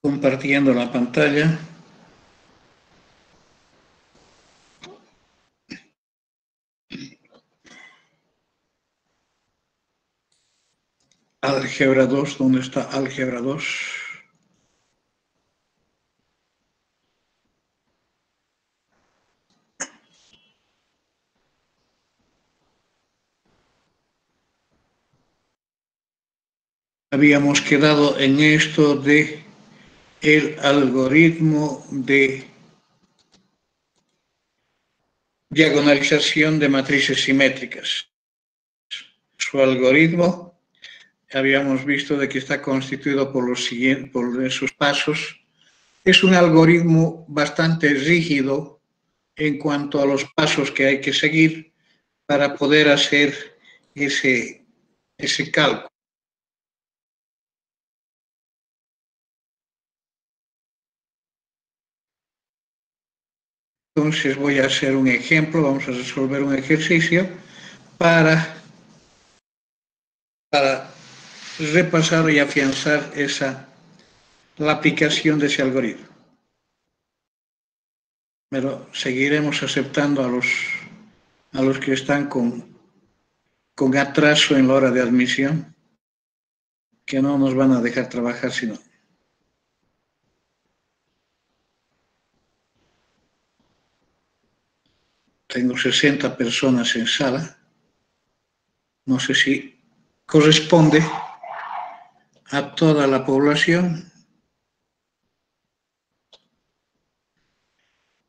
Compartiendo la pantalla. Álgebra 2, ¿dónde está álgebra 2? Habíamos quedado en esto de el algoritmo de diagonalización de matrices simétricas. Su algoritmo habíamos visto de que está constituido por esos pasos. Es un algoritmo bastante rígido en cuanto a los pasos que hay que seguir para poder hacer ese cálculo. Entonces voy a hacer un ejemplo, vamos a resolver un ejercicio para repasar y afianzar la aplicación de ese algoritmo. Pero seguiremos aceptando a los que están con atraso en la hora de admisión, que no nos van a dejar trabajar sino. Tengo 60 personas en sala. No sé si corresponde a toda la población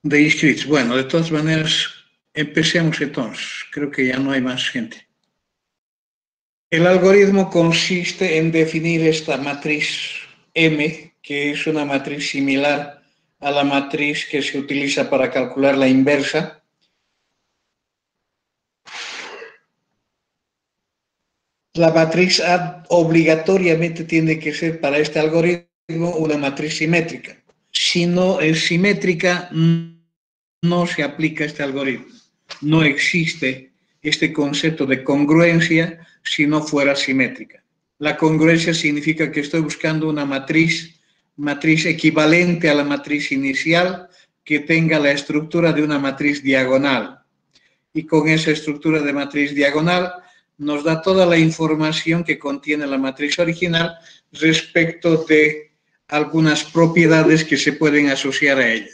de inscritos. Bueno, de todas maneras, empecemos entonces. Creo que ya no hay más gente. El algoritmo consiste en definir esta matriz M, que es una matriz similar a la matriz que se utiliza para calcular la inversa. La matriz A obligatoriamente tiene que ser para este algoritmo una matriz simétrica. Si no es simétrica, no se aplica este algoritmo. No existe este concepto de congruencia si no fuera simétrica. La congruencia significa que estoy buscando una matriz equivalente a la matriz inicial que tenga la estructura de una matriz diagonal. Y con esa estructura de matriz diagonal nos da toda la información que contiene la matriz original respecto de algunas propiedades que se pueden asociar a ella.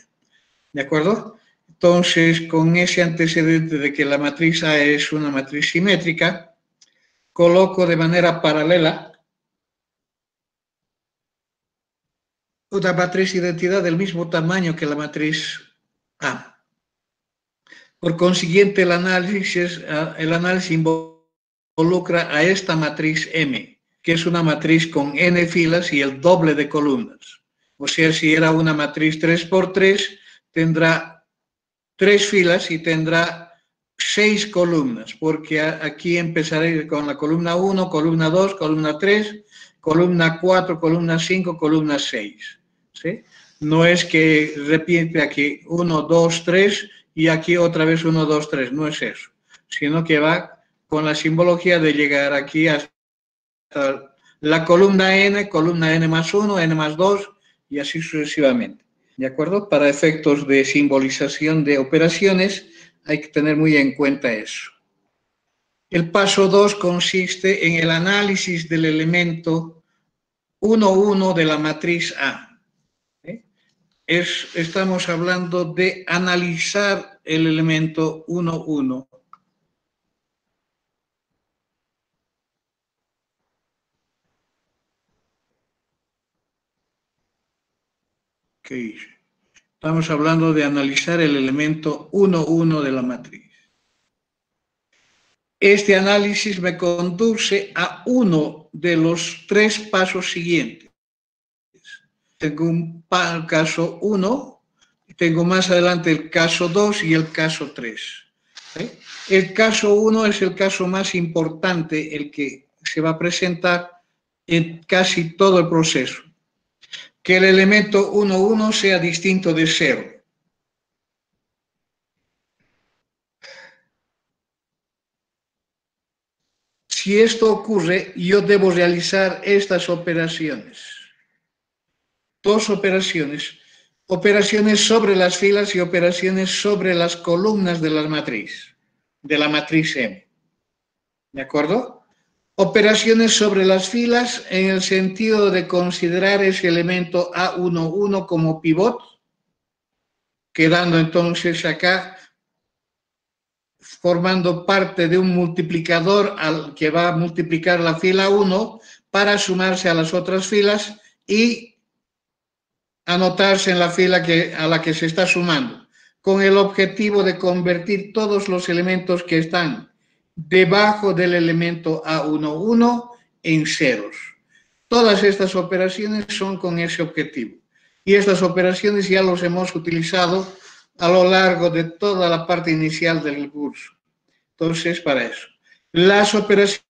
¿De acuerdo? Entonces, con ese antecedente de que la matriz A es una matriz simétrica, coloco de manera paralela una matriz identidad del mismo tamaño que la matriz A. Por consiguiente, el análisis involucra a esta matriz M, que es una matriz con n filas y el doble de columnas. O sea, si era una matriz 3x3, tendrá 3 filas y tendrá 6 columnas, porque aquí empezaré con la columna 1, columna 2, columna 3, columna 4, columna 5, columna 6. ¿Sí? No es que repite aquí 1, 2, 3 y aquí otra vez 1, 2, 3, no es eso, sino que va con la simbología de llegar aquí hasta la columna n más 1, n más 2 y así sucesivamente. ¿De acuerdo? Para efectos de simbolización de operaciones hay que tener muy en cuenta eso. El paso 2 consiste en el análisis del elemento 1, 1 de la matriz A. Estamos hablando de analizar el elemento 1, 1. ¿Qué hice? Estamos hablando de analizar el elemento 1, 1 de la matriz. Este análisis me conduce a uno de los 3 pasos siguientes. Tengo un caso 1, tengo más adelante el caso 2 y el caso 3. ¿Sí? El caso 1 es el caso más importante, el que se va a presentar en casi todo el proceso. Que el elemento 1, 1 sea distinto de 0. Si esto ocurre, yo debo realizar estas operaciones. dos operaciones. Operaciones sobre las filas y operaciones sobre las columnas de la matriz M. ¿De acuerdo? Operaciones sobre las filas en el sentido de considerar ese elemento A11 como pivot, quedando entonces acá formando parte de un multiplicador al que va a multiplicar la fila 1 para sumarse a las otras filas y anotarse en la fila a la que se está sumando, con el objetivo de convertir todos los elementos que están debajo del elemento A11 en ceros. Todas estas operaciones son con ese objetivo. Y estas operaciones ya los hemos utilizado a lo largo de toda la parte inicial del curso. Entonces, para eso. Las operaciones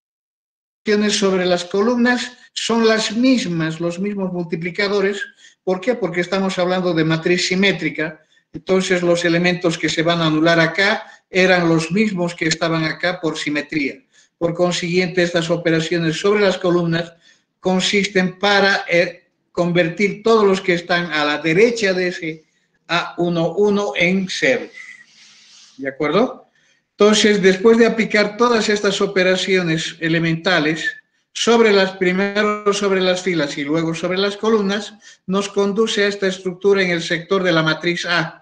sobre las columnas son las mismas, los mismos multiplicadores. ¿Por qué? Porque estamos hablando de matriz simétrica. Entonces, los elementos que se van a anular acá eran los mismos que estaban acá por simetría. Por consiguiente, estas operaciones sobre las columnas consisten para convertir todos los que están a la derecha de ese A11 en ceros. ¿De acuerdo? Entonces, después de aplicar todas estas operaciones elementales, primero sobre las filas y luego sobre las columnas, nos conduce a esta estructura en el sector de la matriz A.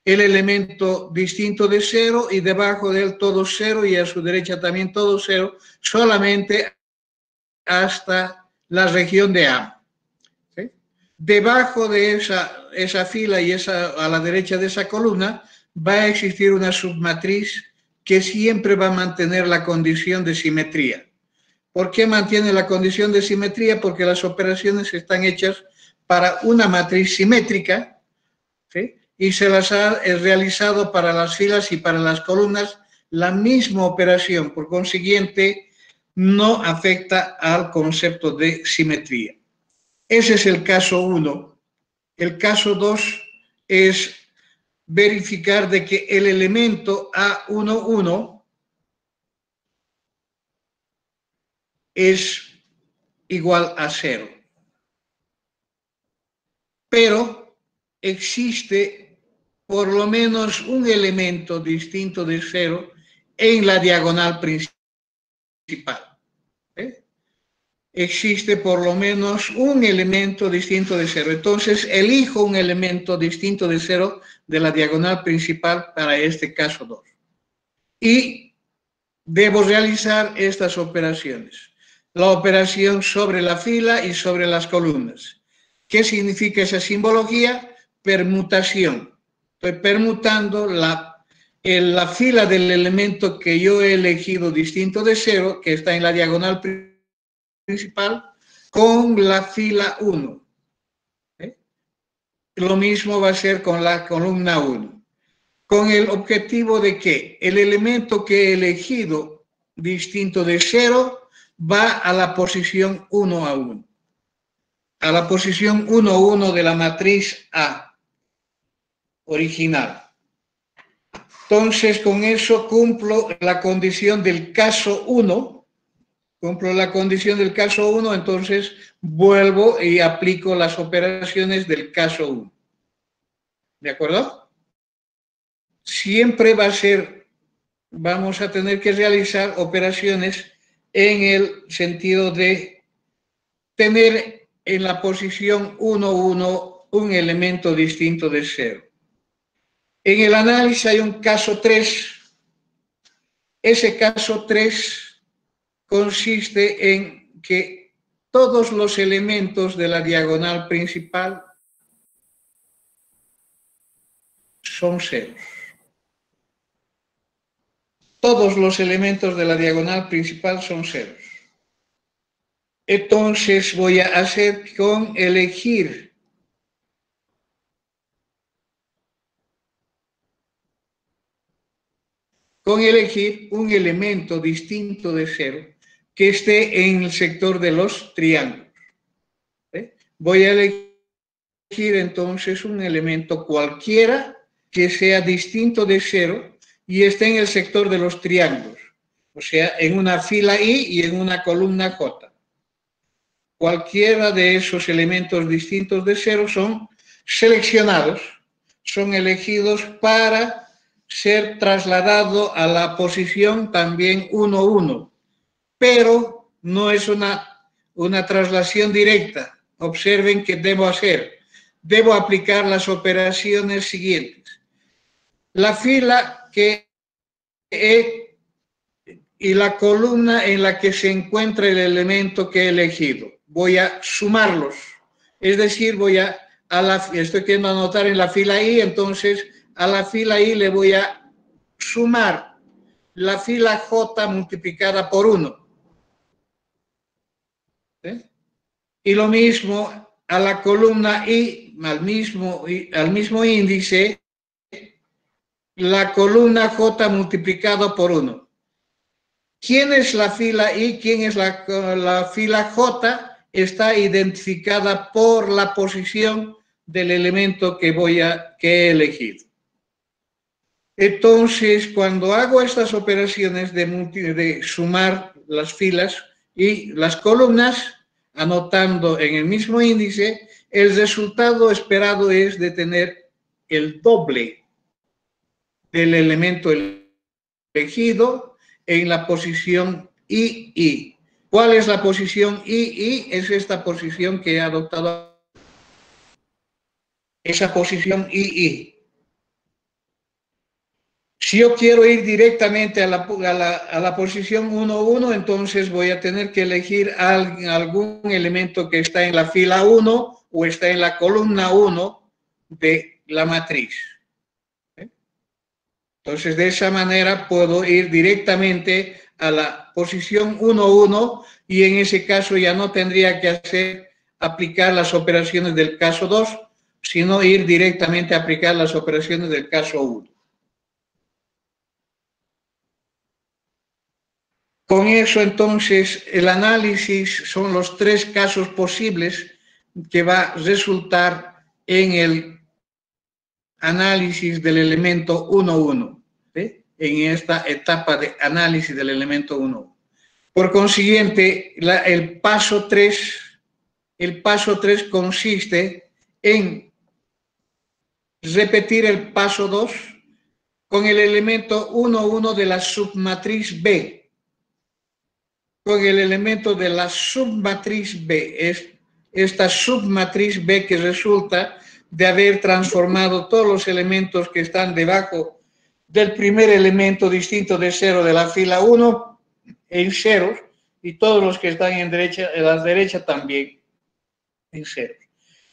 El elemento distinto de 0 y debajo de él todo 0 y a su derecha también todo 0, solamente hasta la región de A. ¿Sí? Debajo de esa fila y a la derecha de esa columna va a existir una submatriz que siempre va a mantener la condición de simetría. ¿Por qué mantiene la condición de simetría? Porque las operaciones están hechas para una matriz simétrica, ¿sí? Y se las ha realizado para las filas y para las columnas la misma operación. Por consiguiente, no afecta al concepto de simetría. Ese es el caso 1. El caso 2 es verificar de que el elemento A11 es igual a 0. Pero existe por lo menos un elemento distinto de 0 en la diagonal principal. Existe por lo menos un elemento distinto de 0. Entonces, elijo un elemento distinto de 0 de la diagonal principal para este caso 2. Y debo realizar estas operaciones. La operación sobre la fila y sobre las columnas. ¿Qué significa esa simbología? Permutación. Estoy permutando la fila del elemento que yo he elegido distinto de 0, que está en la diagonal principal, con la fila 1. Lo mismo va a ser con la columna 1. Con el objetivo de que el elemento que he elegido distinto de 0 va a la posición 1 a 1. A la posición 1 a 1 de la matriz A original. Entonces, con eso cumplo la condición del caso 1. Cumplo la condición del caso 1, entonces vuelvo y aplico las operaciones del caso 1. ¿De acuerdo? Siempre vamos a tener que realizar operaciones en el sentido de tener en la posición 1, 1 un elemento distinto de 0. En el análisis hay un caso 3. Ese caso 3 consiste en que todos los elementos de la diagonal principal son ceros. Todos los elementos de la diagonal principal son ceros. Entonces voy a hacer con elegir un elemento distinto de 0 que esté en el sector de los triángulos. Voy a elegir entonces un elemento cualquiera que sea distinto de 0 y esté en el sector de los triángulos, o sea, en una fila I y en una columna J. cualquiera de esos elementos distintos de cero son seleccionados, son elegidos para ser trasladado a la posición también 1, 1, pero no es una traslación directa. Observen qué debo hacer. Debo aplicar las operaciones siguientes. La fila que he y la columna en la que se encuentra el elemento que he elegido. Voy a sumarlos. Es decir, estoy queriendo anotar en la fila I, entonces a la fila I le voy a sumar la fila J multiplicada por 1. ¿Sí? Y lo mismo a la columna I, al mismo índice, la columna J multiplicado por 1. ¿Quién es la fila I? ¿Quién es la fila J? Está identificada por la posición del elemento que he elegido. Entonces, cuando hago estas operaciones de sumar las filas y las columnas, anotando en el mismo índice, el resultado esperado es de tener el doble del elemento elegido en la posición II. ¿Cuál es la posición II? Es esta posición que he adoptado, esa posición II. Si yo quiero ir directamente a la posición 1, 1, entonces voy a tener que elegir algún elemento que está en la fila 1 o está en la columna 1 de la matriz. Entonces, de esa manera puedo ir directamente a la posición 1, 1 y en ese caso ya no tendría que aplicar las operaciones del caso 2, sino ir directamente a aplicar las operaciones del caso 1. Con eso, entonces, el análisis son los 3 casos posibles que va a resultar en el análisis del elemento 1, 1, ¿sí? En esta etapa de análisis del elemento 1. Por consiguiente, el paso 3 consiste en repetir el paso 2 con el elemento 1, 1 de la submatriz B. Con el elemento de la submatriz B, es esta submatriz B que resulta de haber transformado todos los elementos que están debajo del primer elemento distinto de 0 de la fila 1 en ceros y todos los que están en la derecha también en ceros.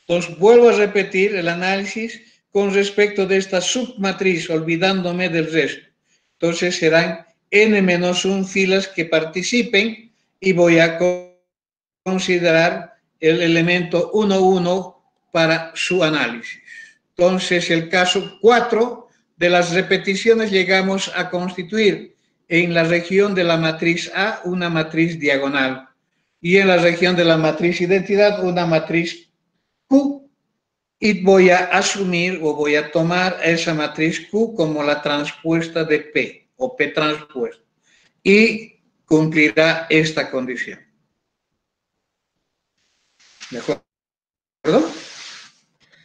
Entonces, vuelvo a repetir el análisis con respecto de esta submatriz, olvidándome del resto. Entonces, serán n-1 filas que participen y voy a considerar el elemento 1, 1 para su análisis. Entonces, el caso 4 de las repeticiones llegamos a constituir en la región de la matriz A una matriz diagonal y en la región de la matriz identidad una matriz Q, y voy a asumir o voy a tomar esa matriz Q como la transpuesta de P o P transpuesta y cumplirá esta condición. ¿De acuerdo?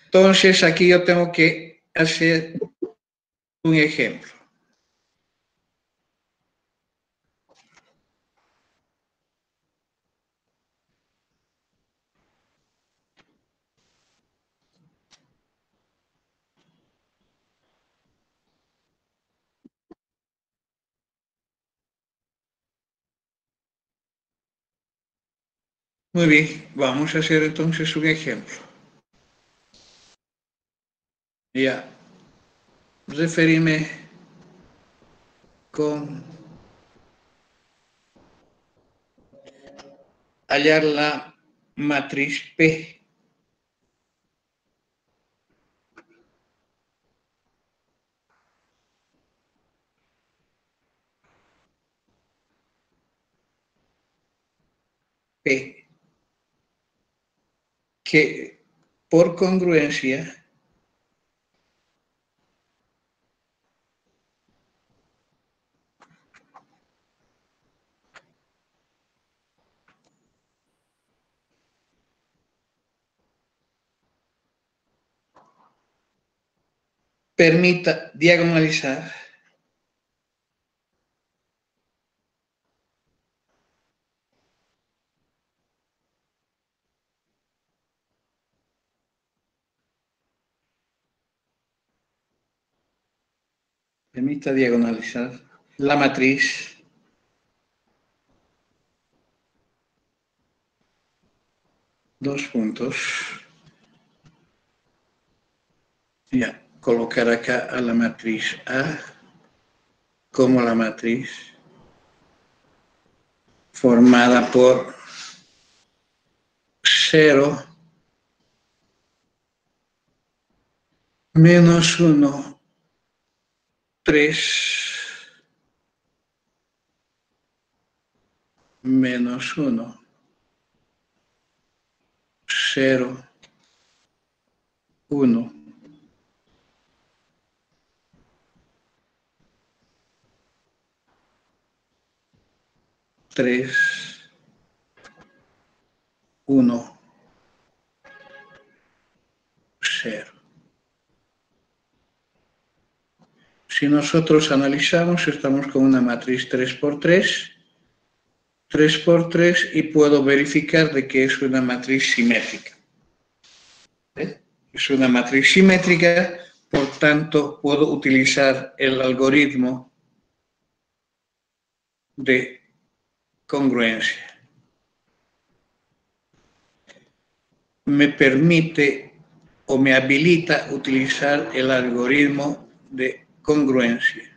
Entonces aquí yo tengo que hacer un ejemplo. Muy bien, vamos a hacer entonces un ejemplo. Ya, referirme con hallar la matriz P. P, que por congruencia permita diagonalizar la matriz dos puntos. Ya, colocar acá a la matriz A como la matriz formada por 0, menos 1, 3, menos 1, 0, 1. Tres, 1, 0. Si nosotros analizamos, estamos con una matriz 3 por 3 por 3 y puedo verificar de que es una matriz simétrica. Es una matriz simétrica, por tanto, puedo utilizar el algoritmo de congruencia. Me permite o me habilita utilizar el algoritmo de congruencia.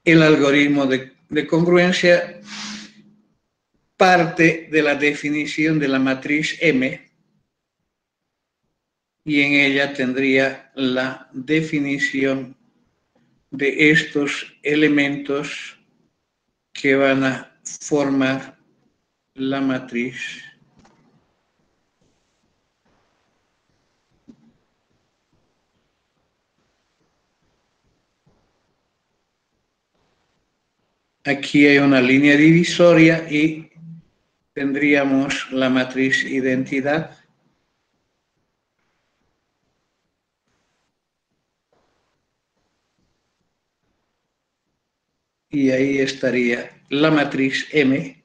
El algoritmo de congruencia parte de la definición de la matriz M y en ella tendría la definición de estos elementos que van a formar la matriz. Aquí hay una línea divisoria y tendríamos la matriz identidad. Y ahí estaría la matriz M,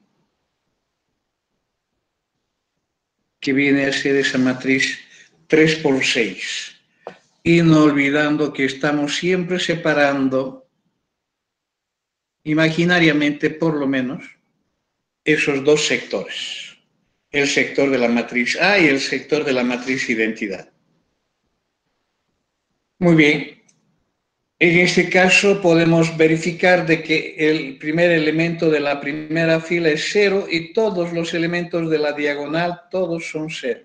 que viene a ser esa matriz 3 por 6. Y no olvidando que estamos siempre separando, imaginariamente por lo menos, esos dos sectores. El sector de la matriz A y el sector de la matriz identidad. Muy bien. En este caso podemos verificar de que el primer elemento de la primera fila es 0 y todos los elementos de la diagonal, todos son 0.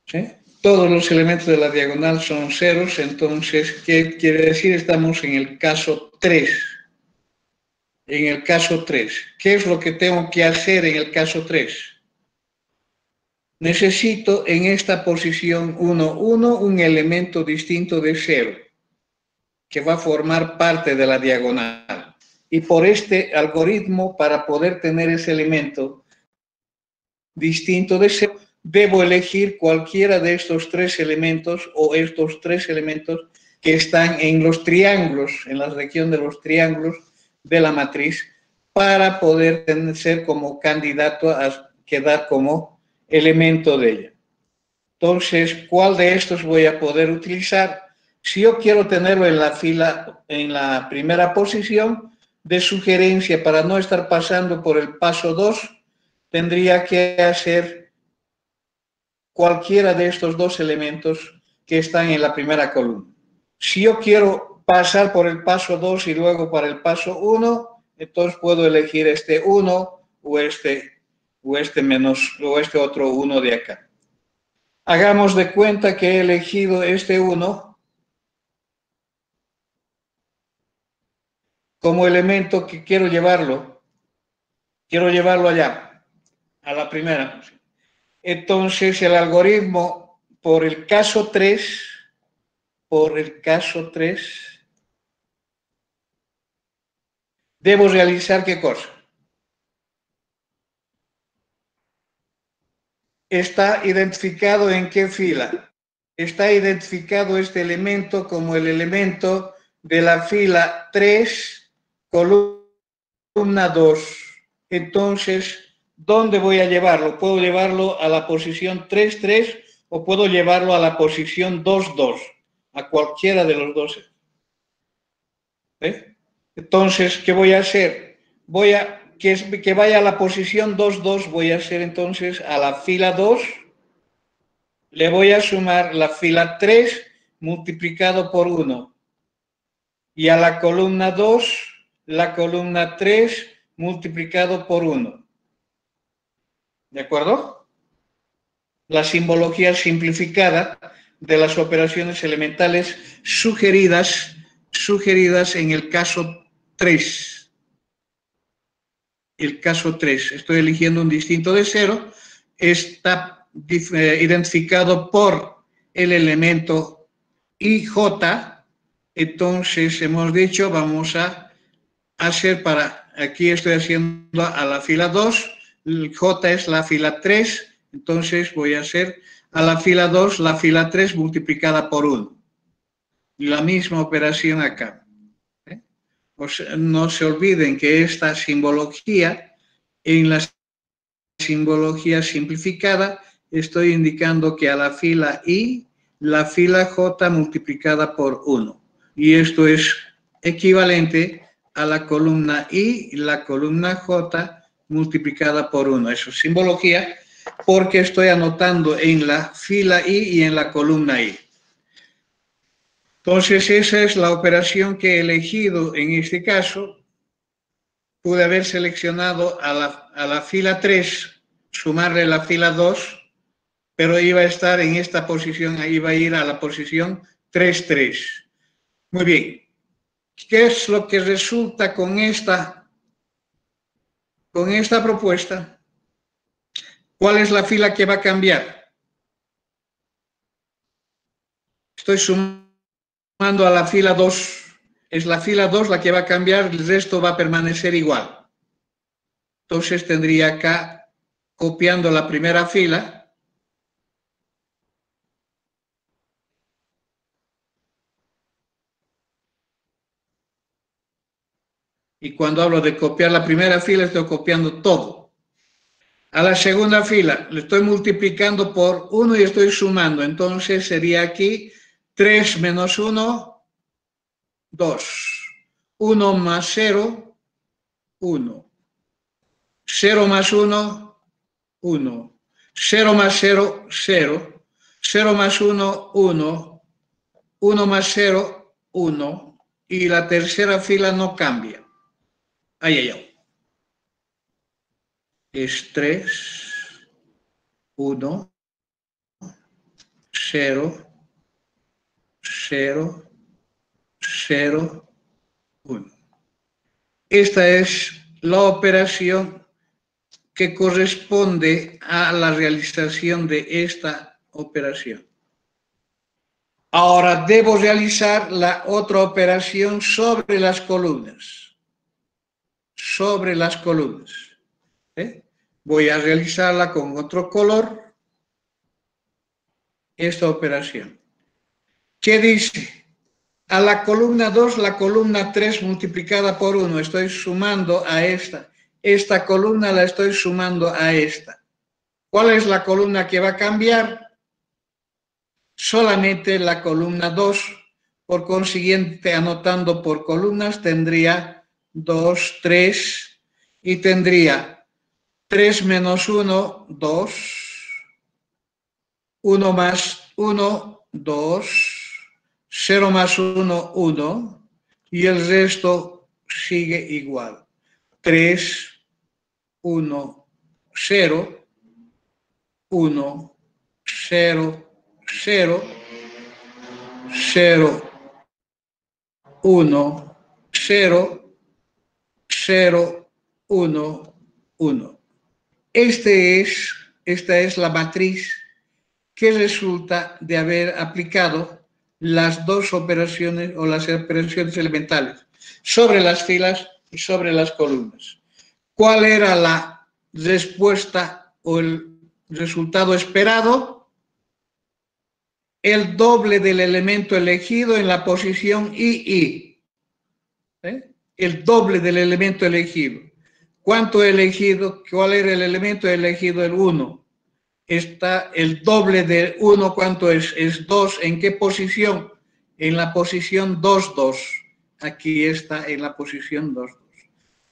¿Sí? Todos los elementos de la diagonal son ceros, entonces, ¿qué quiere decir? Estamos en el caso 3. En el caso 3. ¿Qué es lo que tengo que hacer en el caso 3? Necesito en esta posición 1, 1 un elemento distinto de 0, que va a formar parte de la diagonal. Y por este algoritmo, para poder tener ese elemento distinto de 0, debo elegir cualquiera de estos tres elementos o estos tres elementos que están en los triángulos, en la región de los triángulos de la matriz, para poder ser como candidato a quedar como elemento de ella. Entonces, ¿cuál de estos voy a poder utilizar? Si yo quiero tenerlo en la fila, en la primera posición, de sugerencia para no estar pasando por el paso 2, tendría que hacer cualquiera de estos dos elementos que están en la primera columna. Si yo quiero pasar por el paso 2 y luego para el paso 1, entonces puedo elegir este 1 o este otro 1 de acá. Hagamos de cuenta que he elegido este 1 como elemento que quiero llevarlo allá, a la primera. Entonces el algoritmo por el caso 3, debo realizar ¿qué cosa? ¿Está identificado en qué fila? Está identificado este elemento como el elemento de la fila 3, columna 2. Entonces, ¿dónde voy a llevarlo? ¿Puedo llevarlo a la posición 3, 3 o puedo llevarlo a la posición 2, 2? A cualquiera de los dos. ¿Eh? Entonces, ¿qué voy a hacer? Que vaya a la posición 2, 2, voy a hacer entonces a la fila 2, le voy a sumar la fila 3 multiplicado por 1. Y a la columna 2, la columna 3 multiplicado por 1. ¿De acuerdo? La simbología simplificada de las operaciones elementales sugeridas en el caso 3. El caso 3. Estoy eligiendo un distinto de 0. Está identificado por el elemento IJ. Entonces, hemos dicho, vamos a hacer aquí estoy haciendo a la fila 2, el J es la fila 3, entonces voy a hacer a la fila 2, la fila 3 multiplicada por 1. La misma operación acá. No se olviden que esta simbología, en la simbología simplificada, estoy indicando que a la fila I, la fila J multiplicada por 1. Y esto es equivalente a la columna I y la columna J multiplicada por 1. Eso es simbología porque estoy anotando en la fila I y en la columna I. Entonces, esa es la operación que he elegido en este caso. Pude haber seleccionado a la fila 3, sumarle la fila 2, pero iba a estar en esta posición, iba a ir a la posición 3, 3. Muy bien. ¿Qué es lo que resulta con esta propuesta? ¿Cuál es la fila que va a cambiar? Estoy sumando a la fila 2. Es la fila 2 la que va a cambiar, el resto va a permanecer igual. Entonces tendría acá, copiando la primera fila, y cuando hablo de copiar la primera fila, estoy copiando todo. A la segunda fila le estoy multiplicando por 1 y estoy sumando. Entonces sería aquí 3 menos 1, 2. 1 más 0, 1. 0 más 1, 1. 0 más 0, 0. 0 más 1, 1. 1 más 0, 1. Y la tercera fila no cambia. Ahí, ahí. Es 3, 1, 0, 0, 0, 1. Esta es la operación que corresponde a la realización de esta operación. Ahora debo realizar la otra operación sobre las columnas. Sobre las columnas. Voy a realizarla con otro color. Esta operación. ¿Qué dice? A la columna 2, la columna 3 multiplicada por 1. Estoy sumando a esta. Esta columna la estoy sumando a esta. ¿Cuál es la columna que va a cambiar? Solamente la columna 2. Por consiguiente, anotando por columnas, tendría 2, 3 y tendría 3 menos 1, 2. 1 más 1, 2. 0 más 1, 1, y el resto sigue igual. 3, 1, 0, 1, 0, 0, 0, 1, 0, 0, 1, 1. Esta es la matriz que resulta de haber aplicado las dos operaciones o las operaciones elementales sobre las filas sobre las columnas. ¿Cuál era la respuesta o el resultado esperado? El doble del elemento elegido en la posición II. El doble del elemento elegido. ¿Cuánto he elegido? ¿Cuál era el elemento elegido? El 1. Está el doble de 1, ¿cuánto es? Es 2. ¿En qué posición? En la posición 2, 2. Aquí está en la posición 2, 2.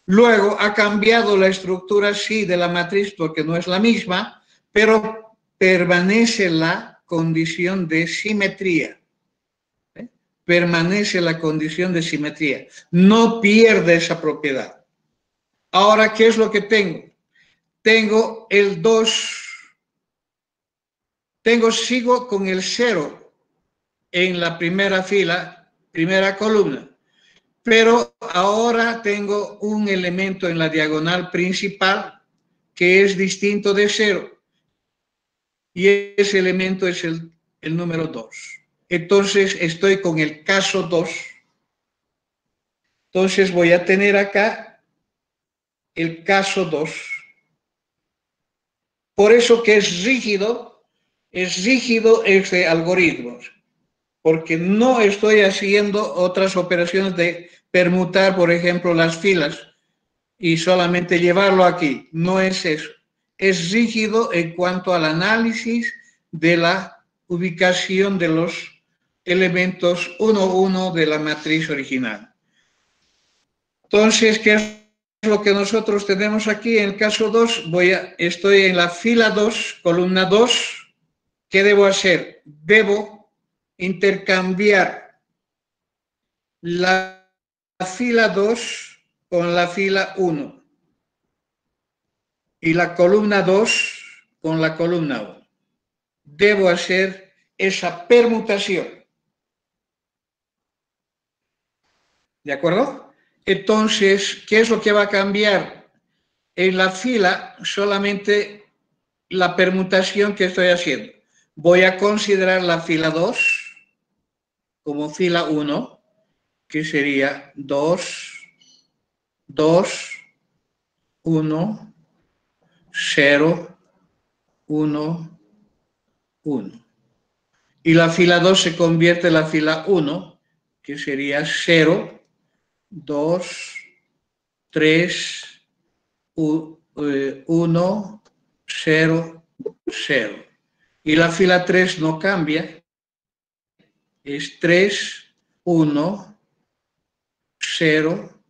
Luego ha cambiado la estructura, sí, de la matriz, porque no es la misma, pero permanece la condición de simetría. Permanece la condición de simetría. No pierde esa propiedad. Ahora, ¿qué es lo que tengo? Tengo el 2. Sigo con el 0 en la primera fila, primera columna. Pero ahora tengo un elemento en la diagonal principal que es distinto de 0. Y ese elemento es el número 2. Entonces estoy con el caso 2. Entonces voy a tener acá el caso 2. Por eso que es rígido este algoritmo, porque no estoy haciendo otras operaciones de permutar, por ejemplo, las filas y solamente llevarlo aquí. No es eso. Es rígido en cuanto al análisis de la ubicación de los elementos 1, 1 de la matriz original. Entonces, ¿qué es lo que nosotros tenemos aquí? En el caso 2, estoy en la fila 2, columna 2. ¿Qué debo hacer? Debo intercambiar la fila 2 con la fila 1 y la columna 2 con la columna 1. Debo hacer esa permutación. ¿De acuerdo? Entonces, ¿qué es lo que va a cambiar? En la fila solamente la permutación que estoy haciendo. Voy a considerar la fila 2 como fila 1, que sería 2, 2, 1, 0, 1, 1. Y la fila 2 se convierte en la fila 1, que sería 0, 2, 3, 1, 0, 0. Y la fila 3 no cambia, es 3, 1, 0,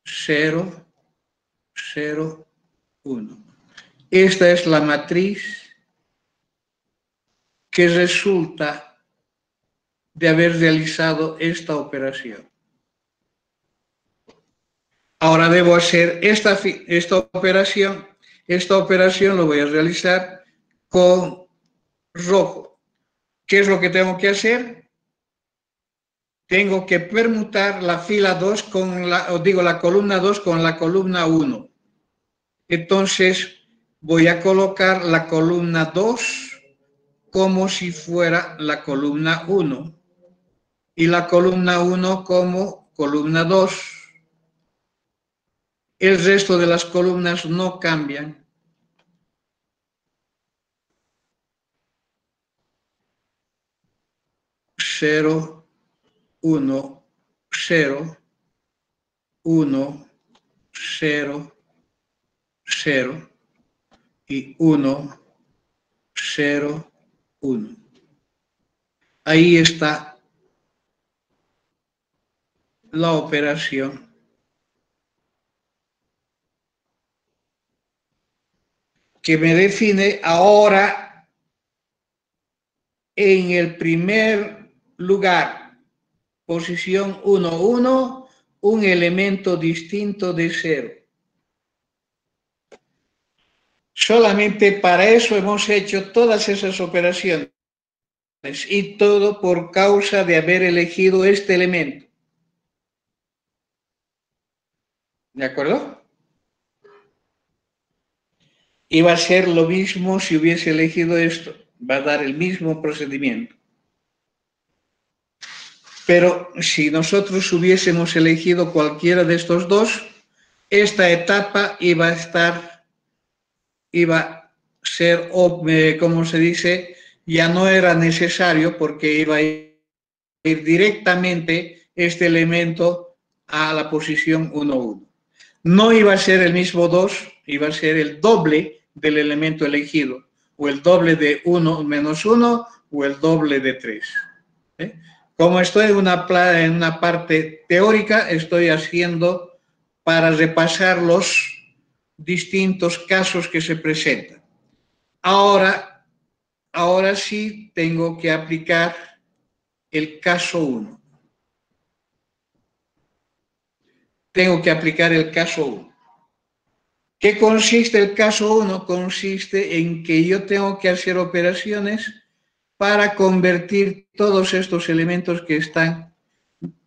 0, 0, 1. Esta es la matriz que resulta de haber realizado esta operación. Ahora debo hacer esta operación. Esta operación lo voy a realizar con rojo. ¿Qué es lo que tengo que hacer? Tengo que permutar la fila 2 con la columna 2 con la columna 1. Entonces voy a colocar la columna 2 como si fuera la columna 1 y la columna 1 como columna 2. El resto de las columnas no cambian. Cero, 1, 0, 1, 0, 0 y 1, 0, 1. Ahí está la operación que me define ahora en el primer lugar, posición 1, 1, un elemento distinto de 0. Solamente para eso hemos hecho todas esas operaciones y todo por causa de haber elegido este elemento. ¿De acuerdo? Y va a ser lo mismo si hubiese elegido esto. Va a dar el mismo procedimiento. Pero si nosotros hubiésemos elegido cualquiera de estos dos, esta etapa iba a ser, como se dice, ya no era necesario porque iba a ir directamente este elemento a la posición 1, 1. No iba a ser el mismo 2, iba a ser el doble del elemento elegido, o el doble de 1 menos 1, o el doble de 3. Como estoy en una parte teórica, estoy haciendo para repasar los distintos casos que se presentan. Ahora sí tengo que aplicar el caso 1. Tengo que aplicar el caso 1. ¿Qué consiste el caso 1? Consiste en que yo tengo que hacer operaciones para convertir todos estos elementos que están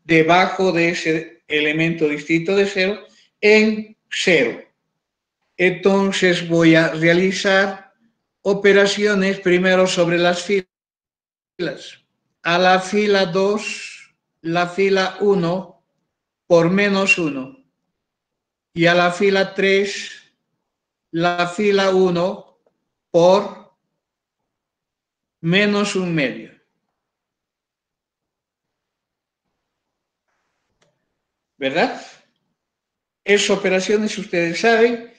debajo de ese elemento distinto de 0 en 0. Entonces voy a realizar operaciones primero sobre las filas. A la fila 2, la fila 1 por menos 1. Y a la fila 3, la fila 1 por menos 1 medio. ¿Verdad? Esas operaciones ustedes saben.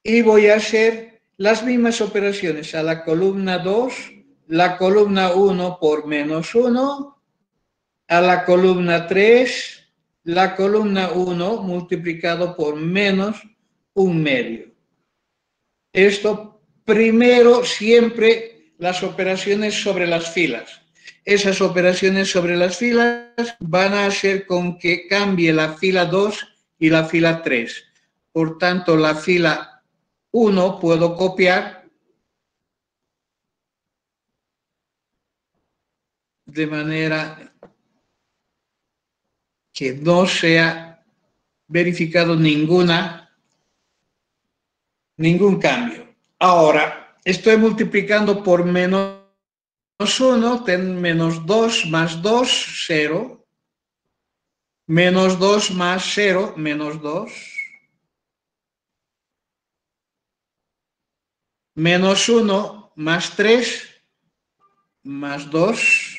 Y voy a hacer las mismas operaciones a la columna 2, la columna 1 por menos 1, a la columna 3, la columna 1 multiplicado por menos 1 medio. Esto primero siempre las operaciones sobre las filas. Esas operaciones sobre las filas van a hacer con que cambie la fila 2 y la fila 3. Por tanto, la fila 1 puedo copiar de manera que no sea verificado ningún cambio. Ahora, estoy multiplicando por menos 1, menos 2 más 2, 0. Menos 2 más 0, menos 2. Menos 1 más 3, más 2.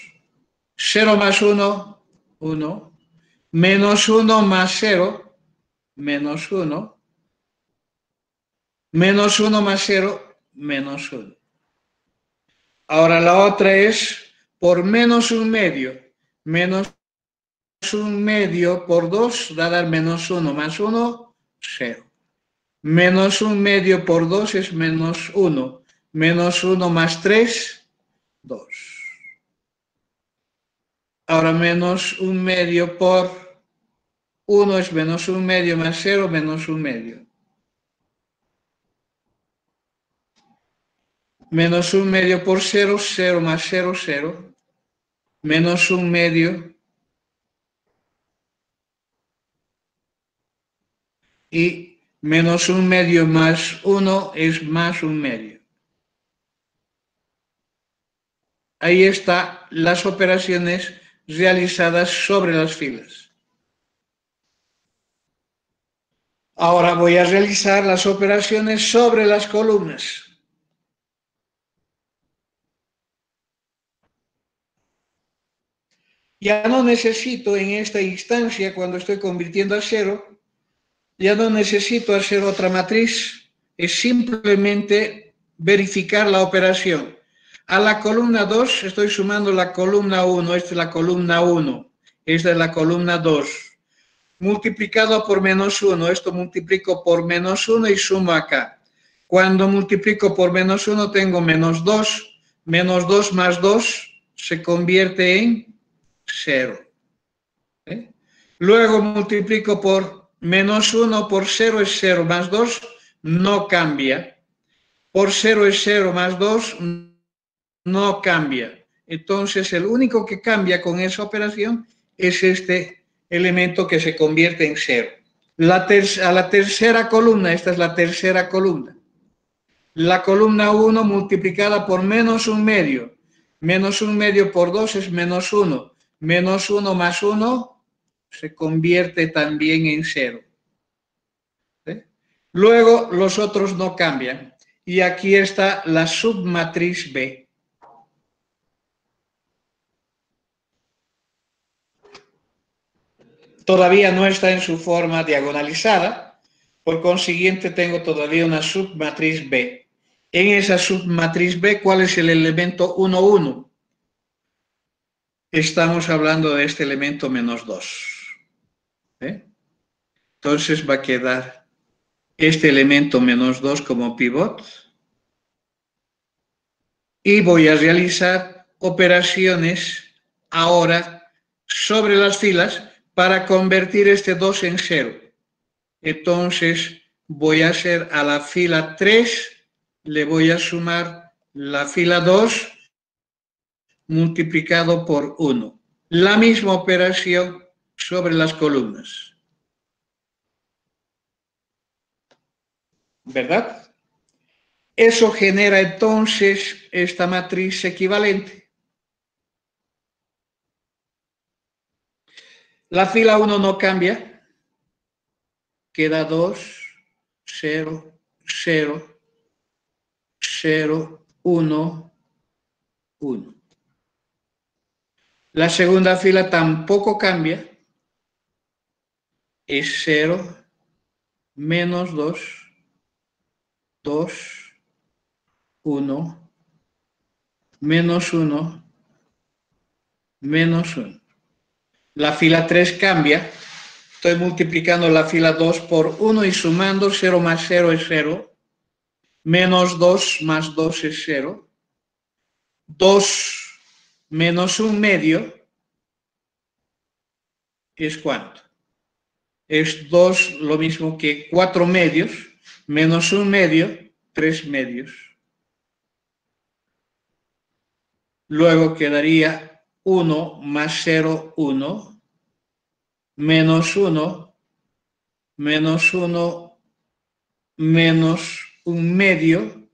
0 más 1, 1. Menos 1 más 0, menos 1. Menos 1 más 0, menos 1. Ahora la otra es por menos 1 medio. Menos 1 medio por 2 va a dar menos 1 más 1, 0. Menos 1 medio por 2 es menos 1. Menos 1 más 3, 2. Ahora menos 1 medio por 1 es menos 1 medio más 0, menos 1 medio. Menos 1 medio por 0, 0 más 0, 0. Menos 1 medio. Y menos 1 medio más 1 es más 1 medio. Ahí están las operaciones realizadas sobre las filas. Ahora voy a realizar las operaciones sobre las columnas. Ya no necesito en esta instancia, cuando estoy convirtiendo a 0, ya no necesito hacer otra matriz, es simplemente verificar la operación. A la columna 2 estoy sumando la columna 1, esta es la columna 1, esta es la columna 2. Multiplicado por menos 1, esto multiplico por menos 1 y sumo acá. Cuando multiplico por menos 1 tengo menos 2, menos 2 más 2 se convierte en 0. Luego multiplico por menos 1 por 0 es 0 más 2, no cambia. Por 0 es 0 más 2, no cambia. Entonces el único que cambia con esa operación es este elemento que se convierte en 0. A la tercera columna, esta es la tercera columna. La columna 1 multiplicada por menos 1 medio. Menos 1 medio por 2 es menos 1. Menos 1 más 1 se convierte también en 0. ¿Sí? Luego los otros no cambian. Y aquí está la submatriz B. Todavía no está en su forma diagonalizada, por consiguiente tengo todavía una submatriz B. En esa submatriz B, ¿cuál es el elemento 1, 1? Estamos hablando de este elemento menos 2. ¿Eh? Entonces va a quedar este elemento menos 2 como pivot. Y voy a realizar operaciones ahora sobre las filas para convertir este 2 en 0. Entonces voy a hacer a la fila 3, le voy a sumar la fila 2 multiplicado por 1. La misma operación sobre las columnas. ¿Verdad? Eso genera entonces esta matriz equivalente. La fila 1 no cambia. Queda 2, 0, 0, 0, 1, 1. La segunda fila tampoco cambia. Es 0, menos 2, 2, 1, menos 1, menos 1. La fila 3 cambia. Estoy multiplicando la fila 2 por 1 y sumando 0 más 0 es 0. Menos 2 más 2 es 0. 2 menos 1 medio es ¿cuánto? Es 2 lo mismo que 4 medios, menos 1 medio, 3 medios. Luego quedaría 1 más 0, 1, menos 1, menos 1, menos 1 medio,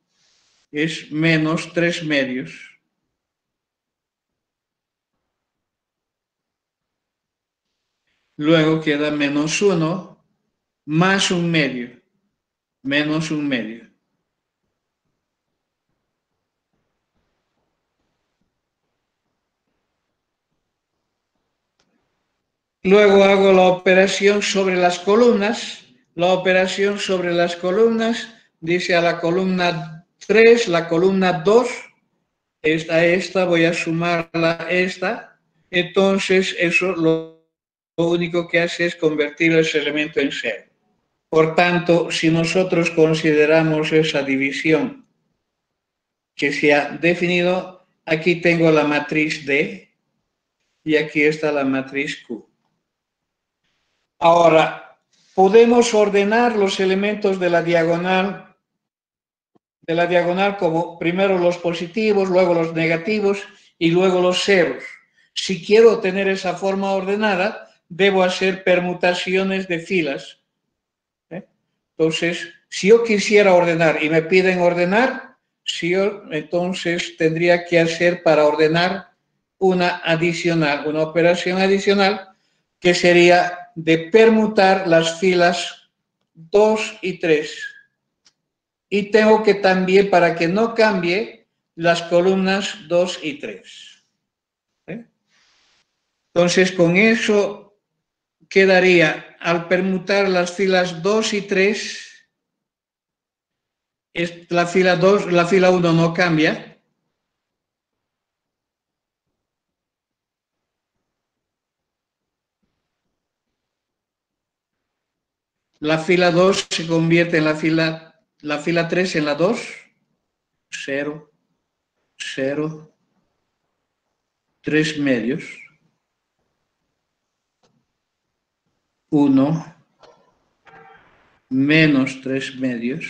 es menos 3 medios. Luego queda menos 1 más 1 medio, menos 1 medio. Luego hago la operación sobre las columnas. La operación sobre las columnas dice a la columna 3, la columna 2, esta voy a sumarla a esta. Entonces eso lo único que hace es convertir ese elemento en 0. Por tanto, si nosotros consideramos esa división que se ha definido, aquí tengo la matriz D y aquí está la matriz Q. Ahora, podemos ordenar los elementos de la diagonal como primero los positivos, luego los negativos y luego los ceros. Si quiero tener esa forma ordenada, debo hacer permutaciones de filas. Entonces, si yo quisiera ordenar y me piden ordenar, entonces tendría que hacer para ordenar una operación adicional, que sería de permutar las filas 2 y 3. Y tengo que también, para que no cambie, las columnas 2 y 3. Entonces, con eso quedaría, al permutar las filas 2 y 3, la fila 2, la fila 1 no cambia. La fila 2 se convierte en la fila 3 en la 2. 0, 0, 3 medios. 1, menos 3 medios,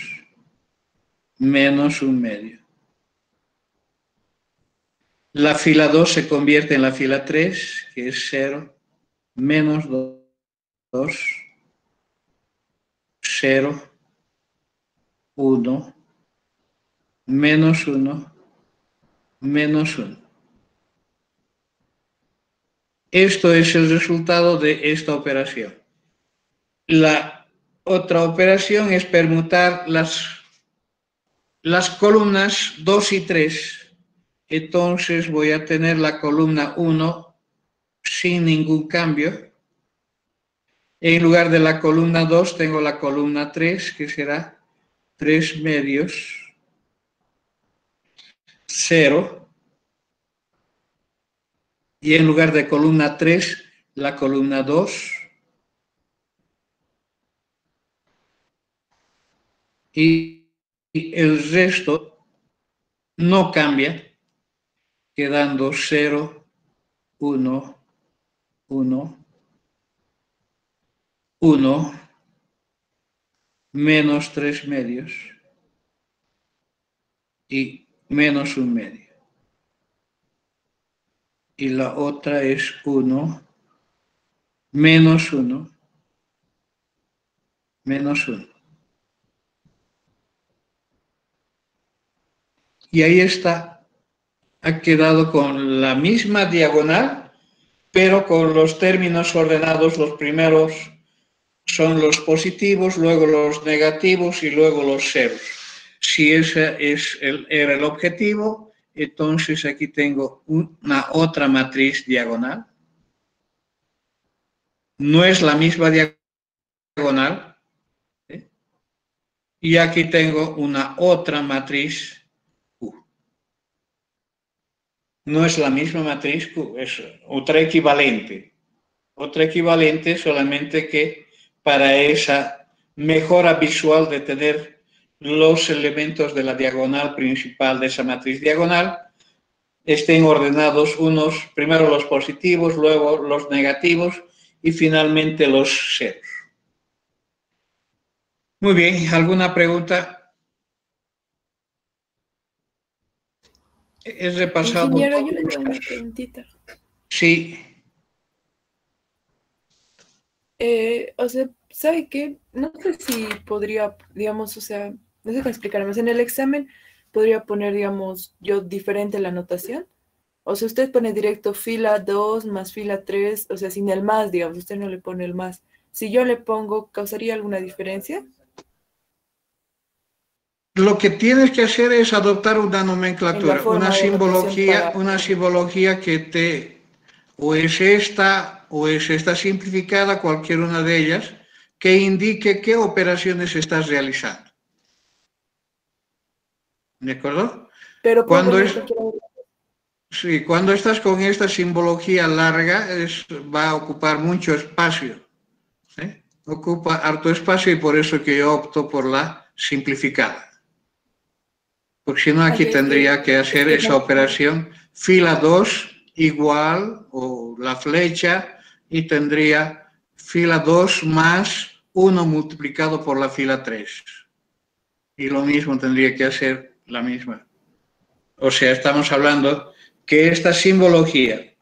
menos 1 medio. La fila 2 se convierte en la fila 3, que es 0, menos 2, 0, 1, menos 1, menos 1. Esto es el resultado de esta operación. La otra operación es permutar las columnas 2 y 3. Entonces voy a tener la columna 1 sin ningún cambio. En lugar de la columna 2 tengo la columna 3, que será 3 medios, 0. Y en lugar de columna 3, la columna 2. Y el resto no cambia, quedando 0, 1, 1, 1, menos 3 medios y menos 1 medio. Y la otra es 1, menos 1, menos 1. Y ahí está, ha quedado con la misma diagonal, pero con los términos ordenados. Los primeros son los positivos, luego los negativos y luego los ceros. Si ese era el objetivo, entonces aquí tengo una otra matriz diagonal. No es la misma diagonal. Y aquí tengo una otra matriz Q. No es la misma matriz Q, es otra equivalente. Otra equivalente, solamente que para esa mejora visual de tener los elementos de la diagonal principal de esa matriz diagonal estén ordenados unos, primero los positivos, luego los negativos y finalmente los ceros. Muy bien, ¿alguna pregunta? He repasado. Ingeniero, yo le tengo una preguntita. Sí. O sea, ¿sabe qué? No sé si podría, digamos, o sea, no sé cómo explicarme. En el examen podría poner, digamos, yo diferente la anotación. O sea, usted pone directo fila 2 más fila 3, o sea, sin el más, digamos, usted no le pone el más. Si yo le pongo, ¿causaría alguna diferencia? Lo que tienes que hacer es adoptar una En la nomenclatura, forma de anotación para... una simbología que te, o es esta simplificada, cualquier una de ellas, que indique qué operaciones estás realizando. ¿De acuerdo? Pero puedo Cuando, poner cualquiera. sí, cuando estás con esta simbología larga, va a ocupar mucho espacio. ¿Sí? Ocupa harto espacio y por eso que yo opto por la simplificada. Porque si no, aquí tendría que hacer esa operación fila 2 igual o la flecha y tendría fila 2 más 1 multiplicado por la fila 3. Y lo mismo tendría que hacer la misma. O sea, estamos hablando que esta simbología,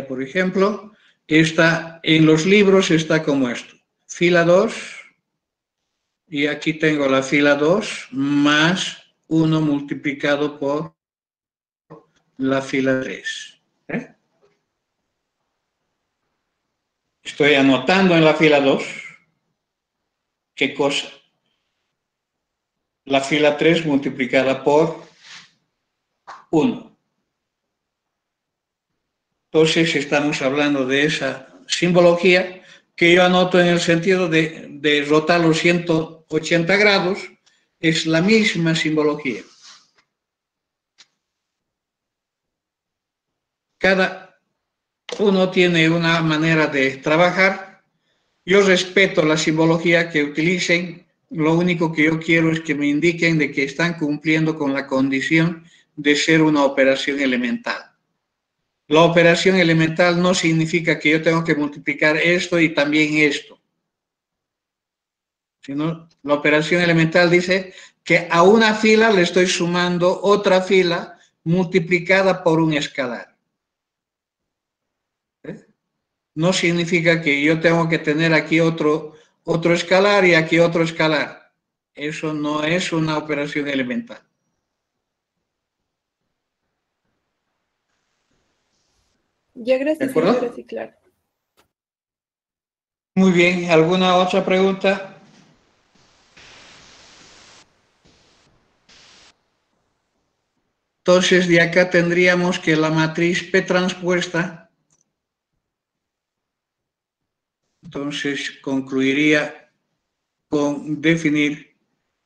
por ejemplo, está en los libros, está como esto. Fila 2. Y aquí tengo la fila 2 más 1 multiplicado por la fila 3. Estoy anotando en la fila 2. ¿Qué cosa? La fila 3 multiplicada por 1. Entonces estamos hablando de esa simbología que yo anoto en el sentido de rotar los 180 grados. Es la misma simbología. Cada uno tiene una manera de trabajar. Yo respeto la simbología que utilicen. Lo único que yo quiero es que me indiquen de que están cumpliendo con la condición de ser una operación elemental. La operación elemental no significa que yo tengo que multiplicar esto y también esto. Sino la operación elemental dice que a una fila le estoy sumando otra fila multiplicada por un escalar. No significa que yo tengo que tener aquí otro escalar y aquí otro escalar. Eso no es una operación elemental. Ya, ¿De gracias, sí, ahora acuerdo? sí, claro. Muy bien, ¿alguna otra pregunta? Entonces, de acá tendríamos que la matriz P transpuesta, entonces concluiría con definir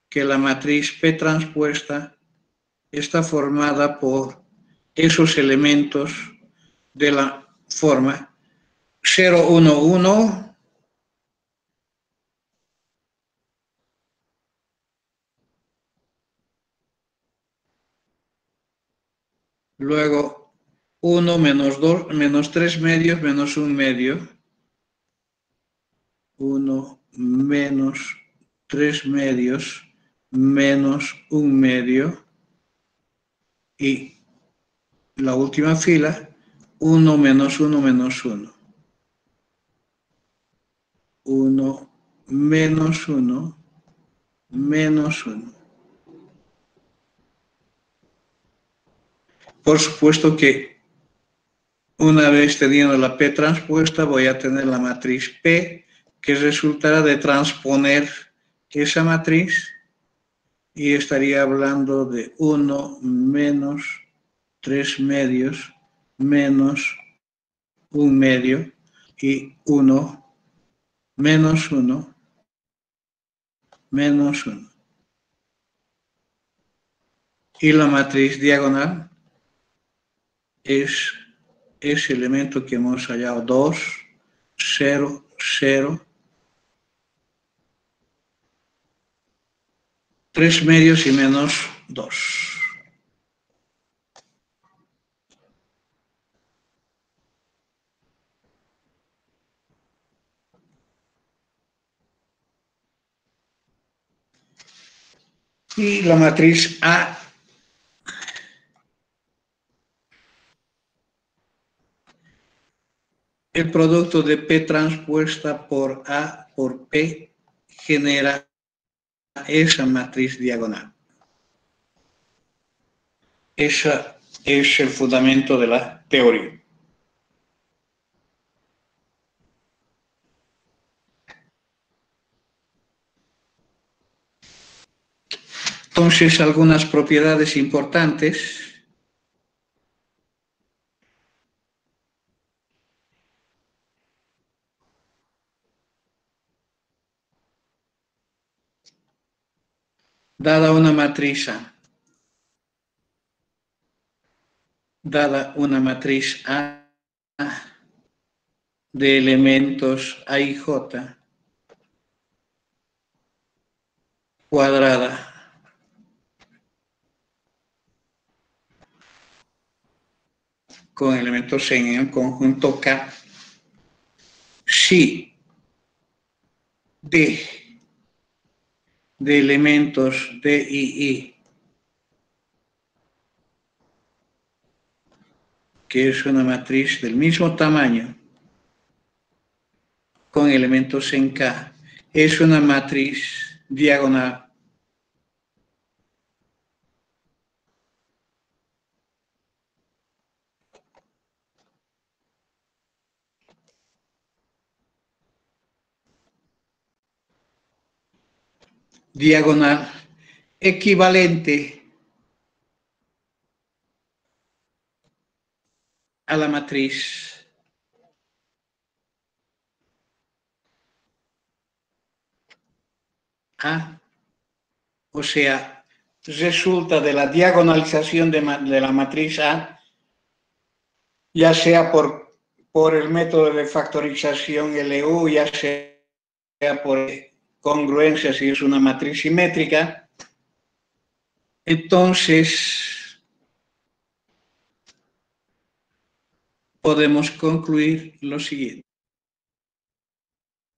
que la matriz P transpuesta está formada por esos elementos de la forma 0, 1, 1, luego 1 menos 2, menos 3 medios, menos 1 medio, 1 menos 3 medios, menos 1 medio, y la última fila, 1 menos 1 menos 1. 1 menos 1 menos 1. Por supuesto que una vez teniendo la P transpuesta, voy a tener la matriz P, que resultará de transponer esa matriz, y estaría hablando de 1 menos 3 medios menos 1 medio y 1 menos 1 menos 1. Y la matriz diagonal es ese elemento que hemos hallado, 2, 0, 0, 3 medios y menos 2. Y la matriz A el producto de P transpuesta por A por P genera esa matriz diagonal. Ese es el fundamento de la teoría. Entonces, algunas propiedades importantes. Dada una matriz A, de elementos A y J cuadrada con elementos en el conjunto K, si D de elementos D y I, que es una matriz del mismo tamaño, con elementos en K, es una matriz diagonal. Diagonal equivalente a la matriz A, o sea, resulta de la diagonalización de la matriz A, ya sea por el método de factorización LU, ya sea por congruencia si es una matriz simétrica. Entonces, podemos concluir lo siguiente.